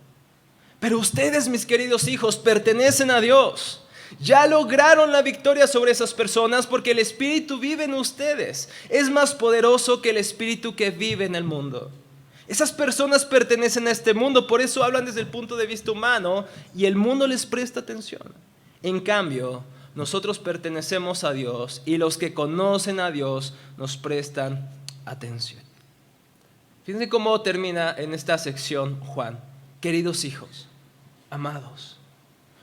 Pero ustedes, mis queridos hijos, pertenecen a Dios. Ya lograron la victoria sobre esas personas porque el Espíritu vive en ustedes. Es más poderoso que el Espíritu que vive en el mundo. Esas personas pertenecen a este mundo, por eso hablan desde el punto de vista humano y el mundo les presta atención. En cambio, nosotros pertenecemos a Dios y los que conocen a Dios nos prestan atención. Fíjense cómo termina en esta sección Juan. Queridos hijos, amados,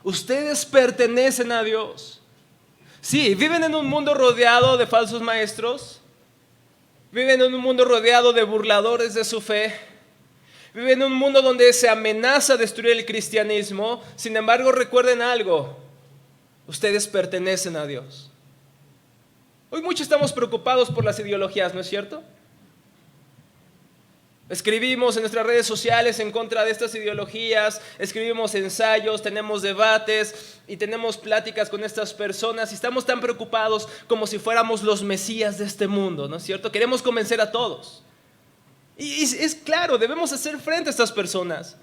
ustedes pertenecen a Dios. Sí, viven en un mundo rodeado de falsos maestros. Viven en un mundo rodeado de burladores de su fe. Viven en un mundo donde se amenaza destruir el cristianismo. Sin embargo, recuerden algo. Ustedes pertenecen a Dios. Hoy muchos estamos preocupados por las ideologías, ¿no es cierto? Escribimos en nuestras redes sociales en contra de estas ideologías, escribimos ensayos, tenemos debates y tenemos pláticas con estas personas y estamos tan preocupados como si fuéramos los mesías de este mundo, ¿no es cierto? Queremos convencer a todos. Y es claro, debemos hacer frente a estas personas.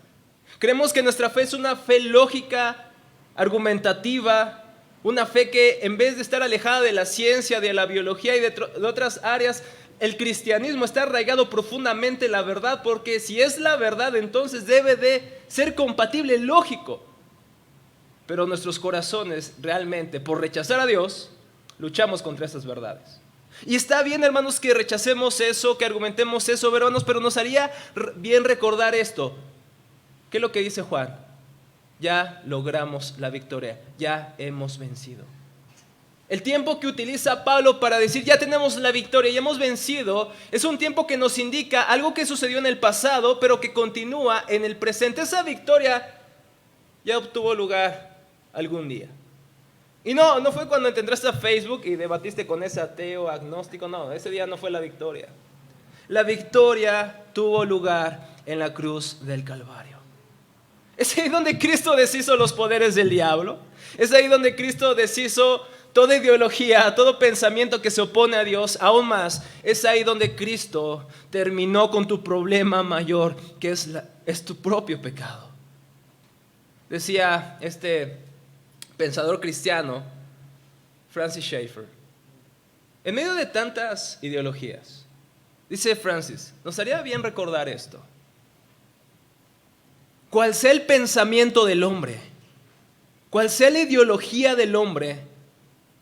Creemos que nuestra fe es una fe lógica, argumentativa, una fe que en vez de estar alejada de la ciencia, de la biología y de otras áreas, el cristianismo está arraigado profundamente en la verdad, porque si es la verdad, entonces debe de ser compatible, lógico. Pero nuestros corazones realmente, por rechazar a Dios, luchamos contra esas verdades. Y está bien, hermanos, que rechacemos eso, que argumentemos eso, hermanos, pero nos haría bien recordar esto. ¿Qué es lo que dice Juan? Ya logramos la victoria, ya hemos vencido. El tiempo que utiliza Pablo para decir ya tenemos la victoria, ya hemos vencido, es un tiempo que nos indica algo que sucedió en el pasado, pero que continúa en el presente. Esa victoria ya obtuvo lugar algún día. Y no fue cuando entraste a Facebook y debatiste con ese ateo, agnóstico, no, ese día no fue la victoria. La victoria tuvo lugar en la cruz del Calvario. Es ahí donde Cristo deshizo los poderes del diablo, es ahí donde Cristo deshizo toda ideología, todo pensamiento que se opone a Dios. Aún más, es ahí donde Cristo terminó con tu problema mayor, que es tu propio pecado. Decía este pensador cristiano, Francis Schaeffer, en medio de tantas ideologías, dice Francis, nos haría bien recordar esto. Cual sea el pensamiento del hombre, cual sea la ideología del hombre,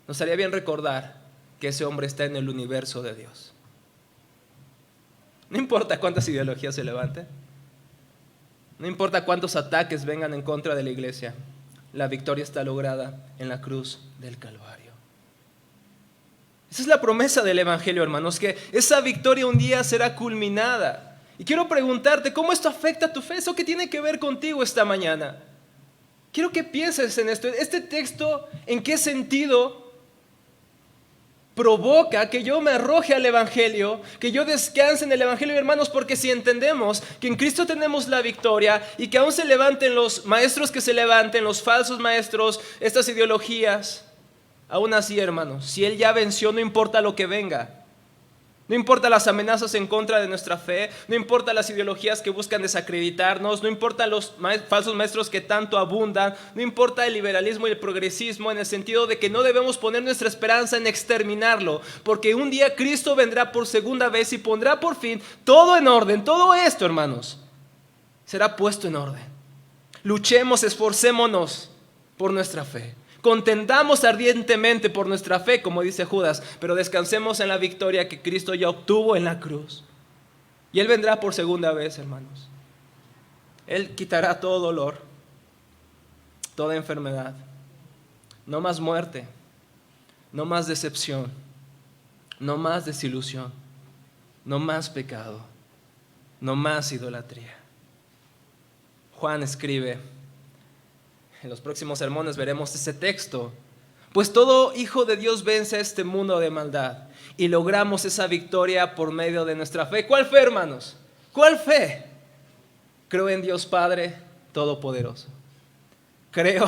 nos haría bien recordar que ese hombre está en el universo de Dios. No importa cuántas ideologías se levanten, no importa cuántos ataques vengan en contra de la iglesia, la victoria está lograda en la cruz del Calvario. Esa es la promesa del Evangelio, hermanos, que esa victoria un día será culminada. Y quiero preguntarte, ¿cómo esto afecta a tu fe? ¿Eso qué tiene que ver contigo esta mañana? Quiero que pienses en esto. Este texto, ¿en qué sentido provoca que yo me arroje al Evangelio, que yo descanse en el Evangelio, hermanos? Porque si entendemos que en Cristo tenemos la victoria y que aún se levanten los maestros que se levanten, los falsos maestros, estas ideologías, aún así, hermanos, si Él ya venció, no importa lo que venga. No importa las amenazas en contra de nuestra fe, no importa las ideologías que buscan desacreditarnos, no importa los falsos maestros que tanto abundan, no importa el liberalismo y el progresismo en el sentido de que no debemos poner nuestra esperanza en exterminarlo, porque un día Cristo vendrá por segunda vez y pondrá por fin todo en orden. Todo esto, hermanos, será puesto en orden. Luchemos, esforcémonos por nuestra fe. Contendamos ardientemente por nuestra fe, como dice Judas, pero descansemos en la victoria que Cristo ya obtuvo en la cruz. Y Él vendrá por segunda vez, hermanos. Él quitará todo dolor, toda enfermedad. No más muerte, no más decepción, no más desilusión, no más pecado, no más idolatría. Juan escribe, en los próximos sermones veremos ese texto. Pues todo hijo de Dios vence a este mundo de maldad y logramos esa victoria por medio de nuestra fe. ¿Cuál fe, hermanos? ¿Cuál fe? Creo en Dios Padre Todopoderoso. Creo,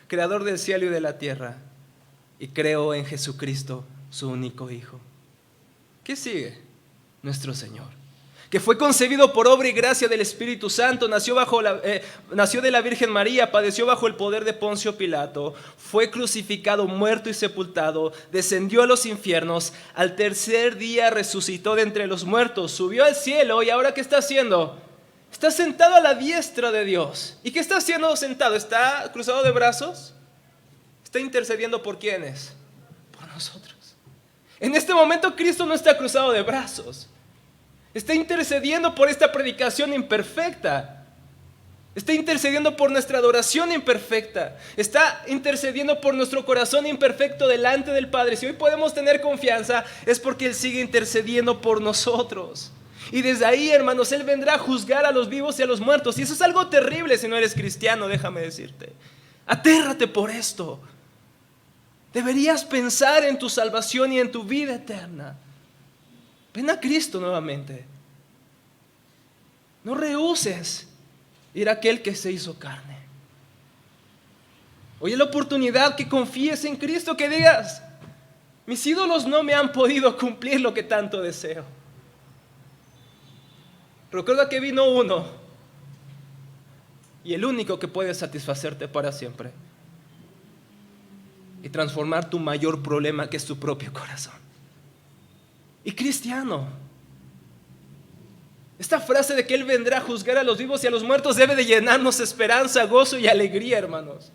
Creador del cielo y de la tierra. Y creo en Jesucristo, su único Hijo. ¿Qué sigue? Nuestro Señor, que fue concebido por obra y gracia del Espíritu Santo, nació de la Virgen María, padeció bajo el poder de Poncio Pilato, fue crucificado, muerto y sepultado, descendió a los infiernos, al tercer día resucitó de entre los muertos, subió al cielo y ahora ¿qué está haciendo? Está sentado a la diestra de Dios. ¿Y qué está haciendo sentado? ¿Está cruzado de brazos? ¿Está intercediendo por quiénes? Por nosotros. En este momento Cristo no está cruzado de brazos. Está intercediendo por esta predicación imperfecta. Está intercediendo por nuestra adoración imperfecta. Está intercediendo por nuestro corazón imperfecto delante del Padre. Si hoy podemos tener confianza, es porque Él sigue intercediendo por nosotros. Y desde ahí, hermanos, Él vendrá a juzgar a los vivos y a los muertos. Y eso es algo terrible si no eres cristiano, déjame decirte. Atérrate por esto. Deberías pensar en tu salvación y en tu vida eterna. Ven a Cristo nuevamente. No rehúses ir a aquel que se hizo carne. Hoy es la oportunidad que confíes en Cristo, que digas: mis ídolos no me han podido cumplir lo que tanto deseo. Recuerda que vino uno y el único que puede satisfacerte para siempre y transformar tu mayor problema, que es tu propio corazón. Y cristiano, esta frase de que Él vendrá a juzgar a los vivos y a los muertos debe de llenarnos esperanza, gozo y alegría, hermanos.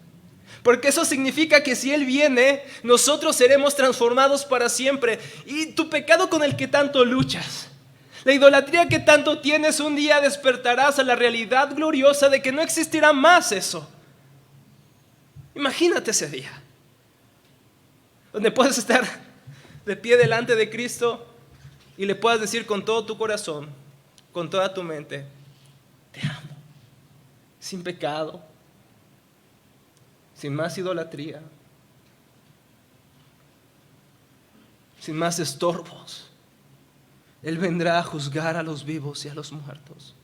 Porque eso significa que si Él viene, nosotros seremos transformados para siempre. Y tu pecado con el que tanto luchas, la idolatría que tanto tienes, un día despertarás a la realidad gloriosa de que no existirá más eso. Imagínate ese día, donde puedes estar de pie delante de Cristo y le puedas decir con todo tu corazón, con toda tu mente: te amo, sin pecado, sin más idolatría, sin más estorbos. Él vendrá a juzgar a los vivos y a los muertos.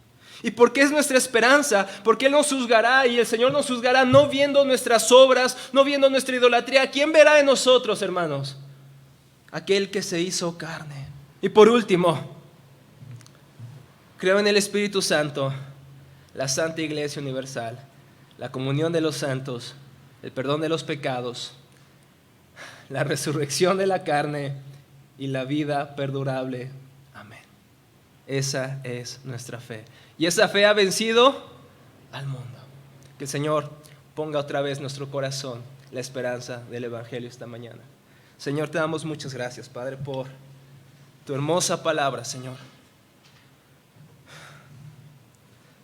¿Y por qué es nuestra esperanza? Porque Él nos juzgará, y el Señor nos juzgará no viendo nuestras obras, no viendo nuestra idolatría. ¿Quién verá en nosotros, hermanos? Aquel que se hizo carne. Y por último, creo en el Espíritu Santo, la Santa Iglesia Universal, la comunión de los santos, el perdón de los pecados, la resurrección de la carne y la vida perdurable. Amén. Esa es nuestra fe. Y esa fe ha vencido al mundo. Que el Señor ponga otra vez en nuestro corazón la esperanza del Evangelio esta mañana. Señor, te damos muchas gracias, Padre, por tu hermosa palabra, Señor.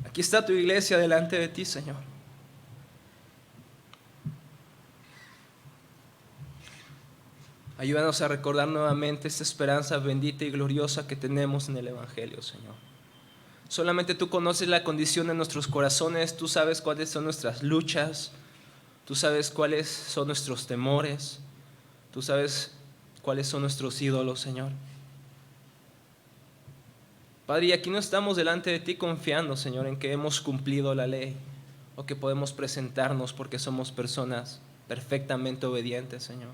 Aquí está tu iglesia delante de ti, Señor. Ayúdanos a recordar nuevamente esta esperanza bendita y gloriosa que tenemos en el Evangelio, Señor. Solamente tú conoces la condición de nuestros corazones, tú sabes cuáles son nuestras luchas, tú sabes cuáles son nuestros temores, tú sabes cuáles son nuestros ídolos, Señor. Padre, y aquí no estamos delante de ti confiando, Señor, en que hemos cumplido la ley o que podemos presentarnos porque somos personas perfectamente obedientes, Señor.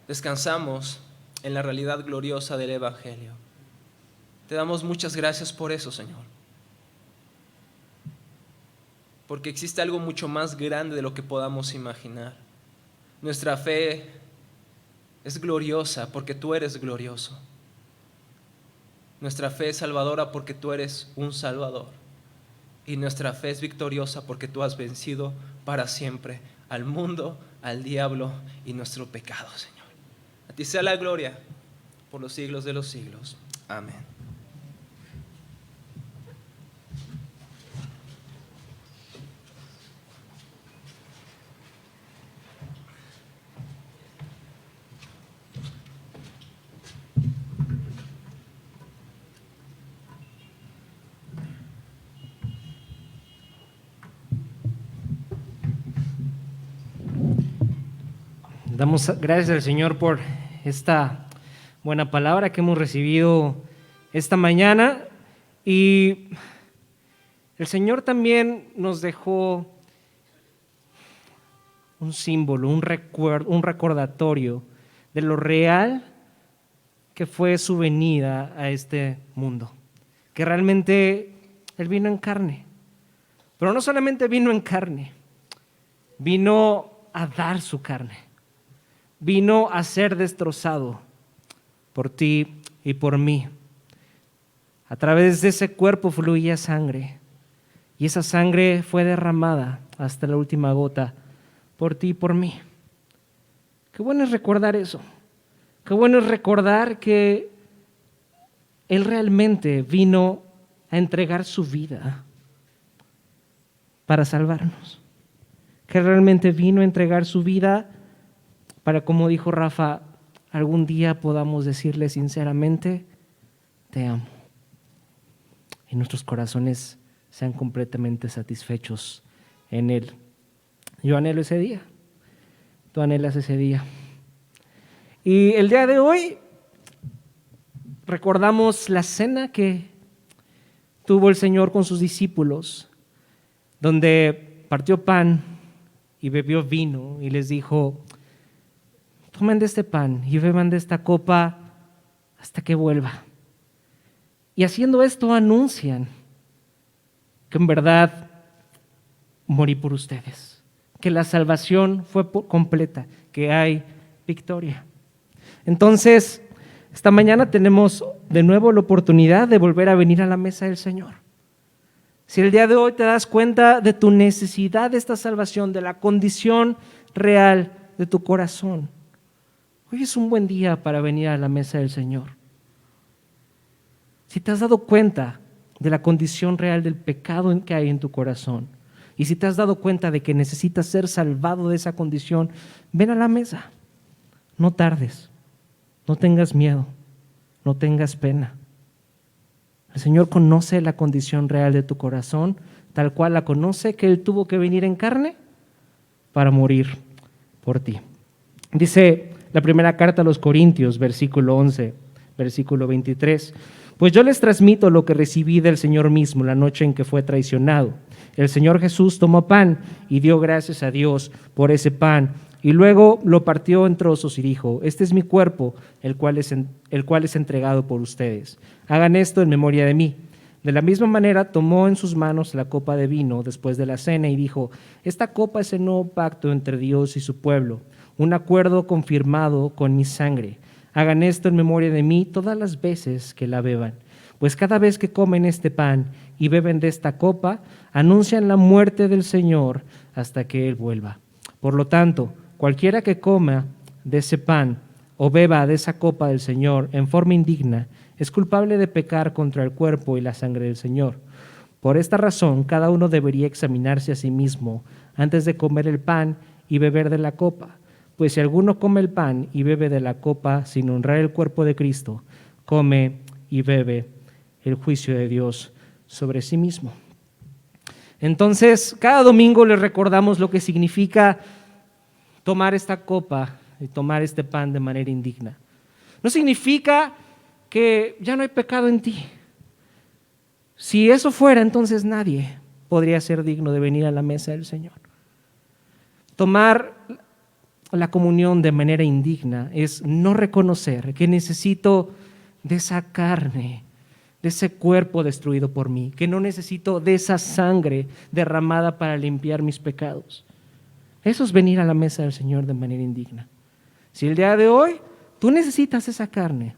Descansamos en la realidad gloriosa del Evangelio. Te damos muchas gracias por eso, Señor. Porque existe algo mucho más grande de lo que podamos imaginar. Nuestra fe es gloriosa porque tú eres glorioso. Nuestra fe es salvadora porque tú eres un Salvador. Y nuestra fe es victoriosa porque tú has vencido para siempre al mundo, al diablo y nuestro pecado, Señor. A ti sea la gloria por los siglos de los siglos. Amén.
Damos gracias al Señor por esta buena palabra que hemos recibido esta mañana, y el Señor también nos dejó un símbolo, un recordatorio de lo real que fue su venida a este mundo, que realmente Él vino en carne, pero no solamente vino en carne, vino a dar su carne. Vino a ser destrozado por ti y por mí. A través de ese cuerpo fluía sangre, y esa sangre fue derramada hasta la última gota por ti y por mí. Qué bueno es recordar eso. Qué bueno es recordar que Él realmente vino a entregar su vida para salvarnos. Que realmente vino a entregar su vida para, como dijo Rafa, algún día podamos decirle sinceramente, te amo. Y nuestros corazones sean completamente satisfechos en Él. Yo anhelo ese día. Tú anhelas ese día. Y el día de hoy recordamos la cena que tuvo el Señor con sus discípulos, donde partió pan y bebió vino y les dijo, tomen de este pan y beban de esta copa hasta que vuelva. Y haciendo esto anuncian que en verdad morí por ustedes, que la salvación fue completa, que hay victoria. Entonces, esta mañana tenemos de nuevo la oportunidad de volver a venir a la mesa del Señor. Si el día de hoy te das cuenta de tu necesidad de esta salvación, de la condición real de tu corazón, hoy es un buen día para venir a la mesa del Señor. Si te has dado cuenta de la condición real del pecado que hay en tu corazón, y si te has dado cuenta de que necesitas ser salvado de esa condición, ven a la mesa. No tardes, no tengas miedo, no tengas pena. El Señor conoce la condición real de tu corazón, tal cual la conoce, que Él tuvo que venir en carne para morir por ti. Dice la primera carta a los Corintios, versículo 11, versículo 23. Pues yo les transmito lo que recibí del Señor mismo la noche en que fue traicionado. El Señor Jesús tomó pan y dio gracias a Dios por ese pan, y luego lo partió en trozos y dijo, este es mi cuerpo, el cual es entregado por ustedes. Hagan esto en memoria de mí. De la misma manera tomó en sus manos la copa de vino después de la cena y dijo, esta copa es el nuevo pacto entre Dios y su pueblo, un acuerdo confirmado con mi sangre. Hagan esto en memoria de mí todas las veces que la beban. Pues cada vez que comen este pan y beben de esta copa, anuncian la muerte del Señor hasta que Él vuelva. Por lo tanto, cualquiera que coma de ese pan o beba de esa copa del Señor en forma indigna, es culpable de pecar contra el cuerpo y la sangre del Señor. Por esta razón, cada uno debería examinarse a sí mismo antes de comer el pan y beber de la copa. Pues si alguno come el pan y bebe de la copa sin honrar el cuerpo de Cristo, come y bebe el juicio de Dios sobre sí mismo. Entonces, cada domingo les recordamos lo que significa tomar esta copa y tomar este pan de manera indigna. No significa que ya no hay pecado en ti. Si eso fuera, entonces nadie podría ser digno de venir a la mesa del Señor. Tomar la comunión de manera indigna es no reconocer que necesito de esa carne, de ese cuerpo destruido por mí, que no necesito de esa sangre derramada para limpiar mis pecados. Eso es venir a la mesa del Señor de manera indigna. Si el día de hoy tú necesitas esa carne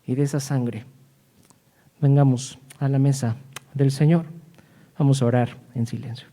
y de esa sangre, vengamos a la mesa del Señor. Vamos a orar en silencio.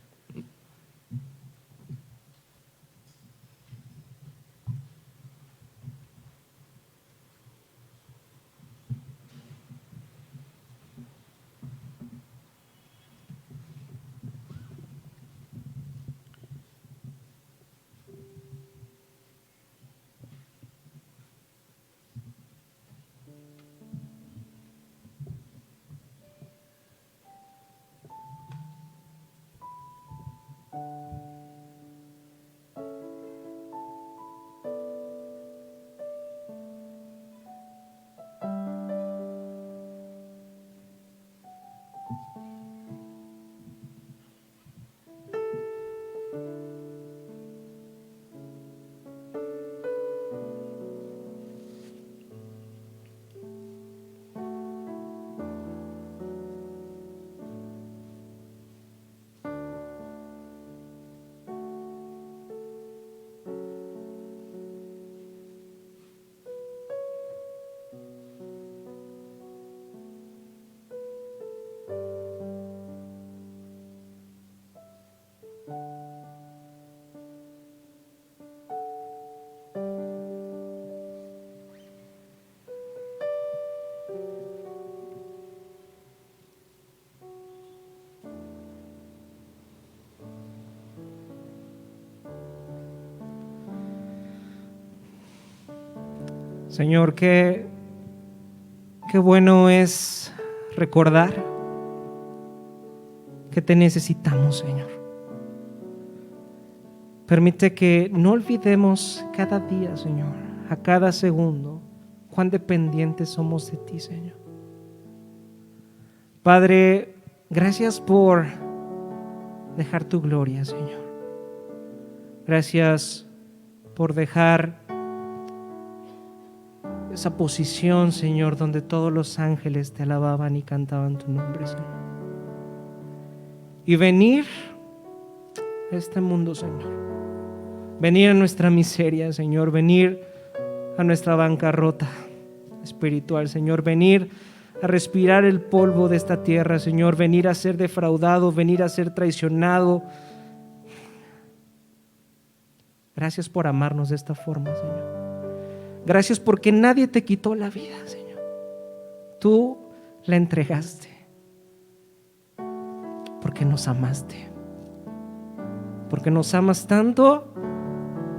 Señor, qué bueno es recordar que te necesitamos, Señor. Permite que no olvidemos cada día, Señor, a cada segundo, cuán dependientes somos de ti, Señor. Padre, gracias por dejar tu gloria, Señor. Gracias por dejar esa posición, Señor, donde todos los ángeles te alababan y cantaban tu nombre, Señor. Y venir a este mundo, Señor. Venir a nuestra miseria, Señor. Venir a nuestra bancarrota espiritual, Señor. Venir a respirar el polvo de esta tierra, Señor. Venir a ser defraudado, venir a ser traicionado. Gracias por amarnos de esta forma, Señor. Gracias porque nadie te quitó la vida, Señor. Tú la entregaste porque nos amaste. Porque nos amas tanto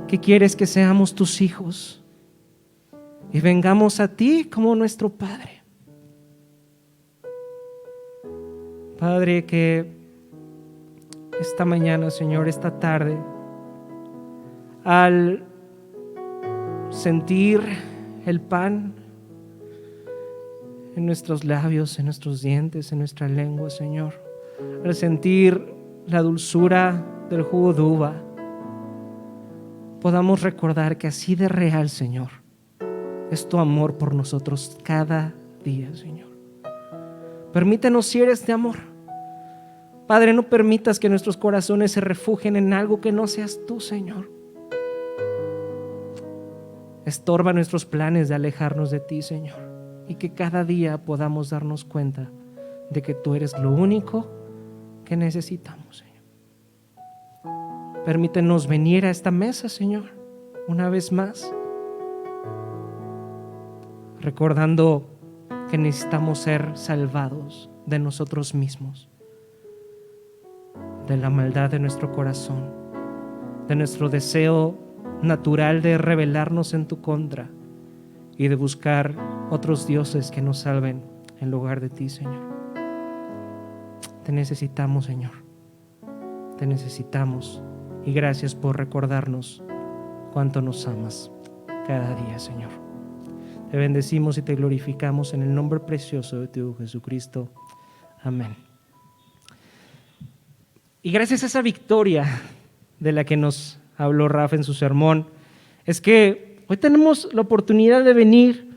que quieres que seamos tus hijos y vengamos a ti como nuestro Padre. Padre, que esta mañana, Señor, esta tarde, al sentir el pan en nuestros labios, en nuestros dientes, en nuestra lengua, Señor, al sentir la dulzura del jugo de uva, podamos recordar que así de real, Señor, es tu amor por nosotros cada día, Señor. Permítenos ser este amor. Padre, no permitas que nuestros corazones se refugien en algo que no seas tú, Señor. Estorba nuestros planes de alejarnos de ti, Señor, y que cada día podamos darnos cuenta de que tú eres lo único que necesitamos, Señor. Permítenos venir a esta mesa, Señor, una vez más, recordando que necesitamos ser salvados de nosotros mismos, de la maldad de nuestro corazón, de nuestro deseo natural de rebelarnos en tu contra y de buscar otros dioses que nos salven en lugar de ti, Señor. Te necesitamos, Señor. Te necesitamos. Y gracias por recordarnos cuánto nos amas cada día, Señor. Te bendecimos y te glorificamos en el nombre precioso de tu Hijo Jesucristo. Amén. Y gracias a esa victoria de la que nos habló Rafa en su sermón, es que hoy tenemos la oportunidad de venir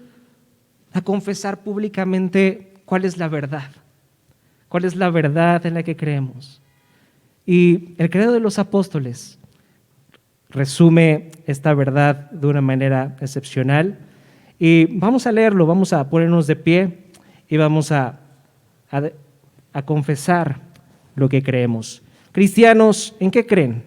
a confesar públicamente cuál es la verdad en la que creemos. Y el credo de los apóstoles resume esta verdad de una manera excepcional. Y vamos a leerlo, vamos a ponernos de pie y vamos a confesar lo que creemos. Cristianos, ¿en qué creen?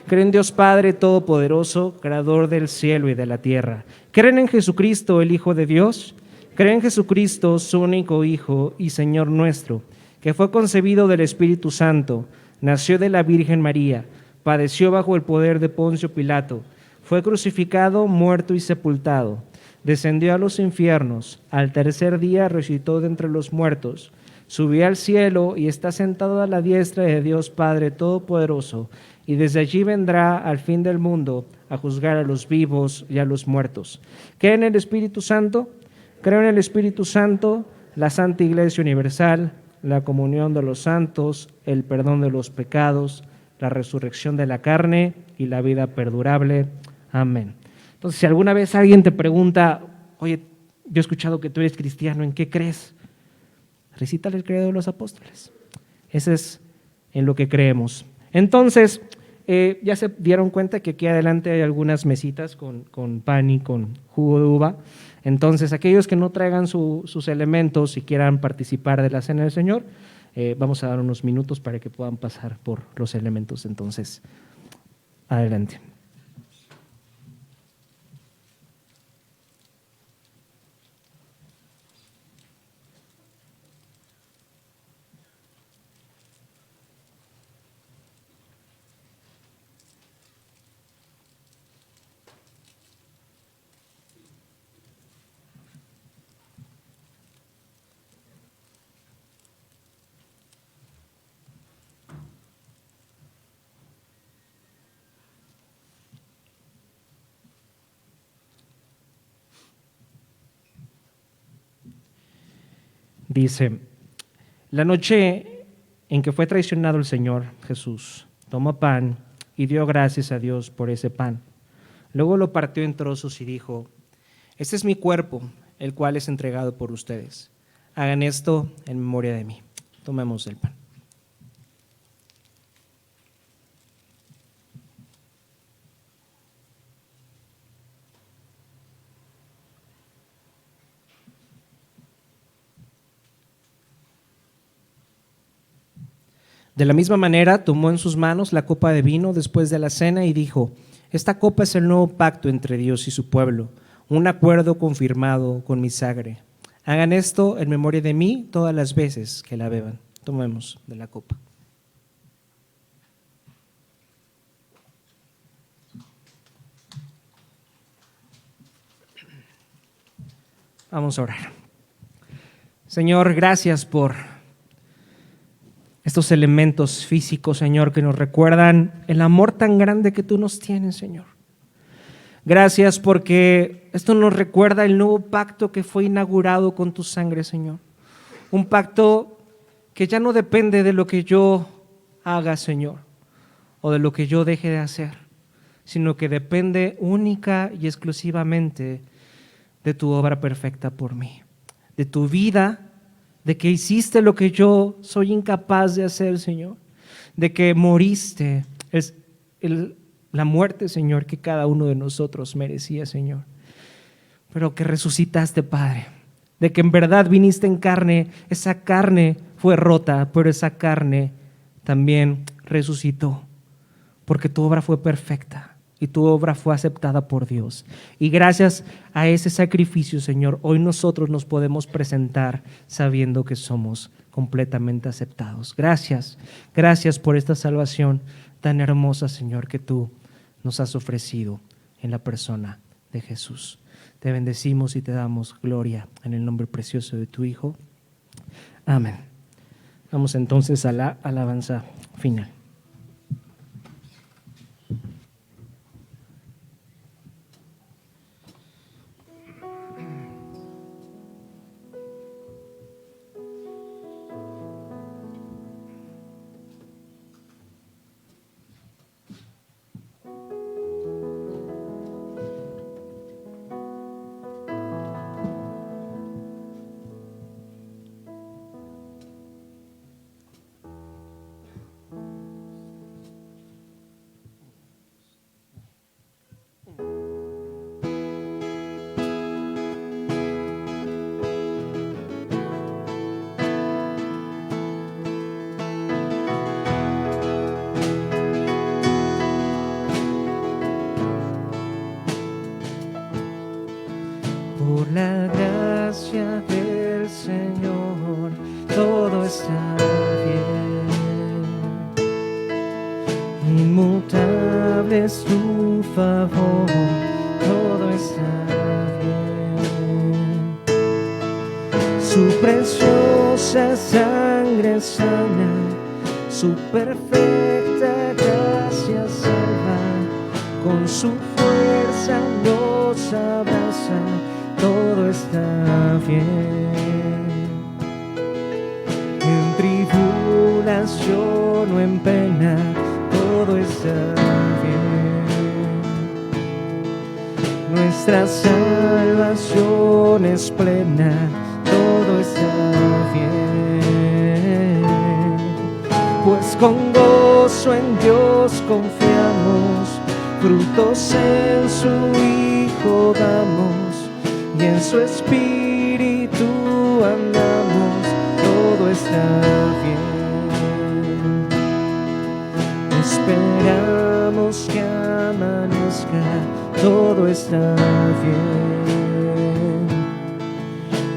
Creen en Dios Padre Todopoderoso, Creador del cielo y de la tierra. ¿Creen en Jesucristo, el Hijo de Dios? ¿Creen en Jesucristo, su único Hijo y Señor nuestro, que fue concebido del Espíritu Santo, nació de la Virgen María, padeció bajo el poder de Poncio Pilato, fue crucificado, muerto y sepultado, descendió a los infiernos, al tercer día resucitó de entre los muertos, subió al cielo y está sentado a la diestra de Dios Padre Todopoderoso, y desde allí vendrá al fin del mundo a juzgar a los vivos y a los muertos. ¿Creen en el Espíritu Santo? Creo en el Espíritu Santo, la Santa Iglesia Universal, la comunión de los santos, el perdón de los pecados, la resurrección de la carne y la vida perdurable. Amén. Entonces, si alguna vez alguien te pregunta, oye, yo he escuchado que tú eres cristiano, ¿en qué crees? Recítale el credo de los apóstoles. Ese es en lo que creemos. Entonces, ya se dieron cuenta que aquí adelante hay algunas mesitas con pan y con jugo de uva. Entonces, aquellos que no traigan sus elementos y quieran participar de la cena del Señor, vamos a dar unos minutos para que puedan pasar por los elementos. Entonces, adelante. Dice, la noche en que fue traicionado el Señor Jesús, tomó pan y dio gracias a Dios por ese pan. Luego lo partió en trozos y dijo, este es mi cuerpo, el cual es entregado por ustedes. Hagan esto en memoria de mí. Tomemos el pan. De la misma manera, tomó en sus manos la copa de vino después de la cena y dijo, esta copa es el nuevo pacto entre Dios y su pueblo, un acuerdo confirmado con mi sangre. Hagan esto en memoria de mí todas las veces que la beban. Tomemos de la copa. Vamos a orar. Señor, gracias por estos elementos físicos, Señor, que nos recuerdan el amor tan grande que tú nos tienes, Señor. Gracias porque esto nos recuerda el nuevo pacto que fue inaugurado con tu sangre, Señor. Un pacto que ya no depende de lo que yo haga, Señor, o de lo que yo deje de hacer, sino que depende única y exclusivamente de tu obra perfecta por mí, de tu vida, de que hiciste lo que yo soy incapaz de hacer, Señor, de que moriste la muerte, Señor, que cada uno de nosotros merecía, Señor, pero que resucitaste, Padre, de que en verdad viniste en carne, esa carne fue rota, pero esa carne también resucitó, porque tu obra fue perfecta y tu obra fue aceptada por Dios. Y gracias a ese sacrificio, Señor, hoy nosotros nos podemos presentar sabiendo que somos completamente aceptados. Gracias, gracias por esta salvación tan hermosa, Señor, que tú nos has ofrecido en la persona de Jesús. Te bendecimos y te damos gloria en el nombre precioso de tu Hijo. Amén. Vamos entonces a la alabanza final. es tu favor, todo está bien. Su preciosa sangre sana, su perfecta gracia salva, con su fuerza nos abraza, todo está bien. En tribulación o en pena, todo está bien. Nuestra salvación es plena, todo está bien. Pues con gozo en Dios confiamos, frutos en su Hijo damos, y en su Espíritu andamos, todo está bien. Esperamos que amanezca, todo está bien.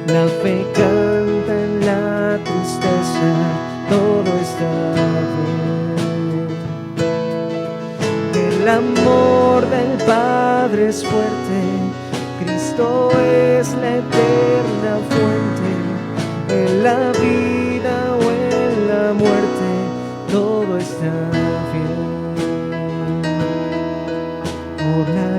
La fe canta en la tristeza, todo está bien. El amor del Padre es fuerte, Cristo es la eterna fuente. En la vida o en la muerte, todo está bien. Por la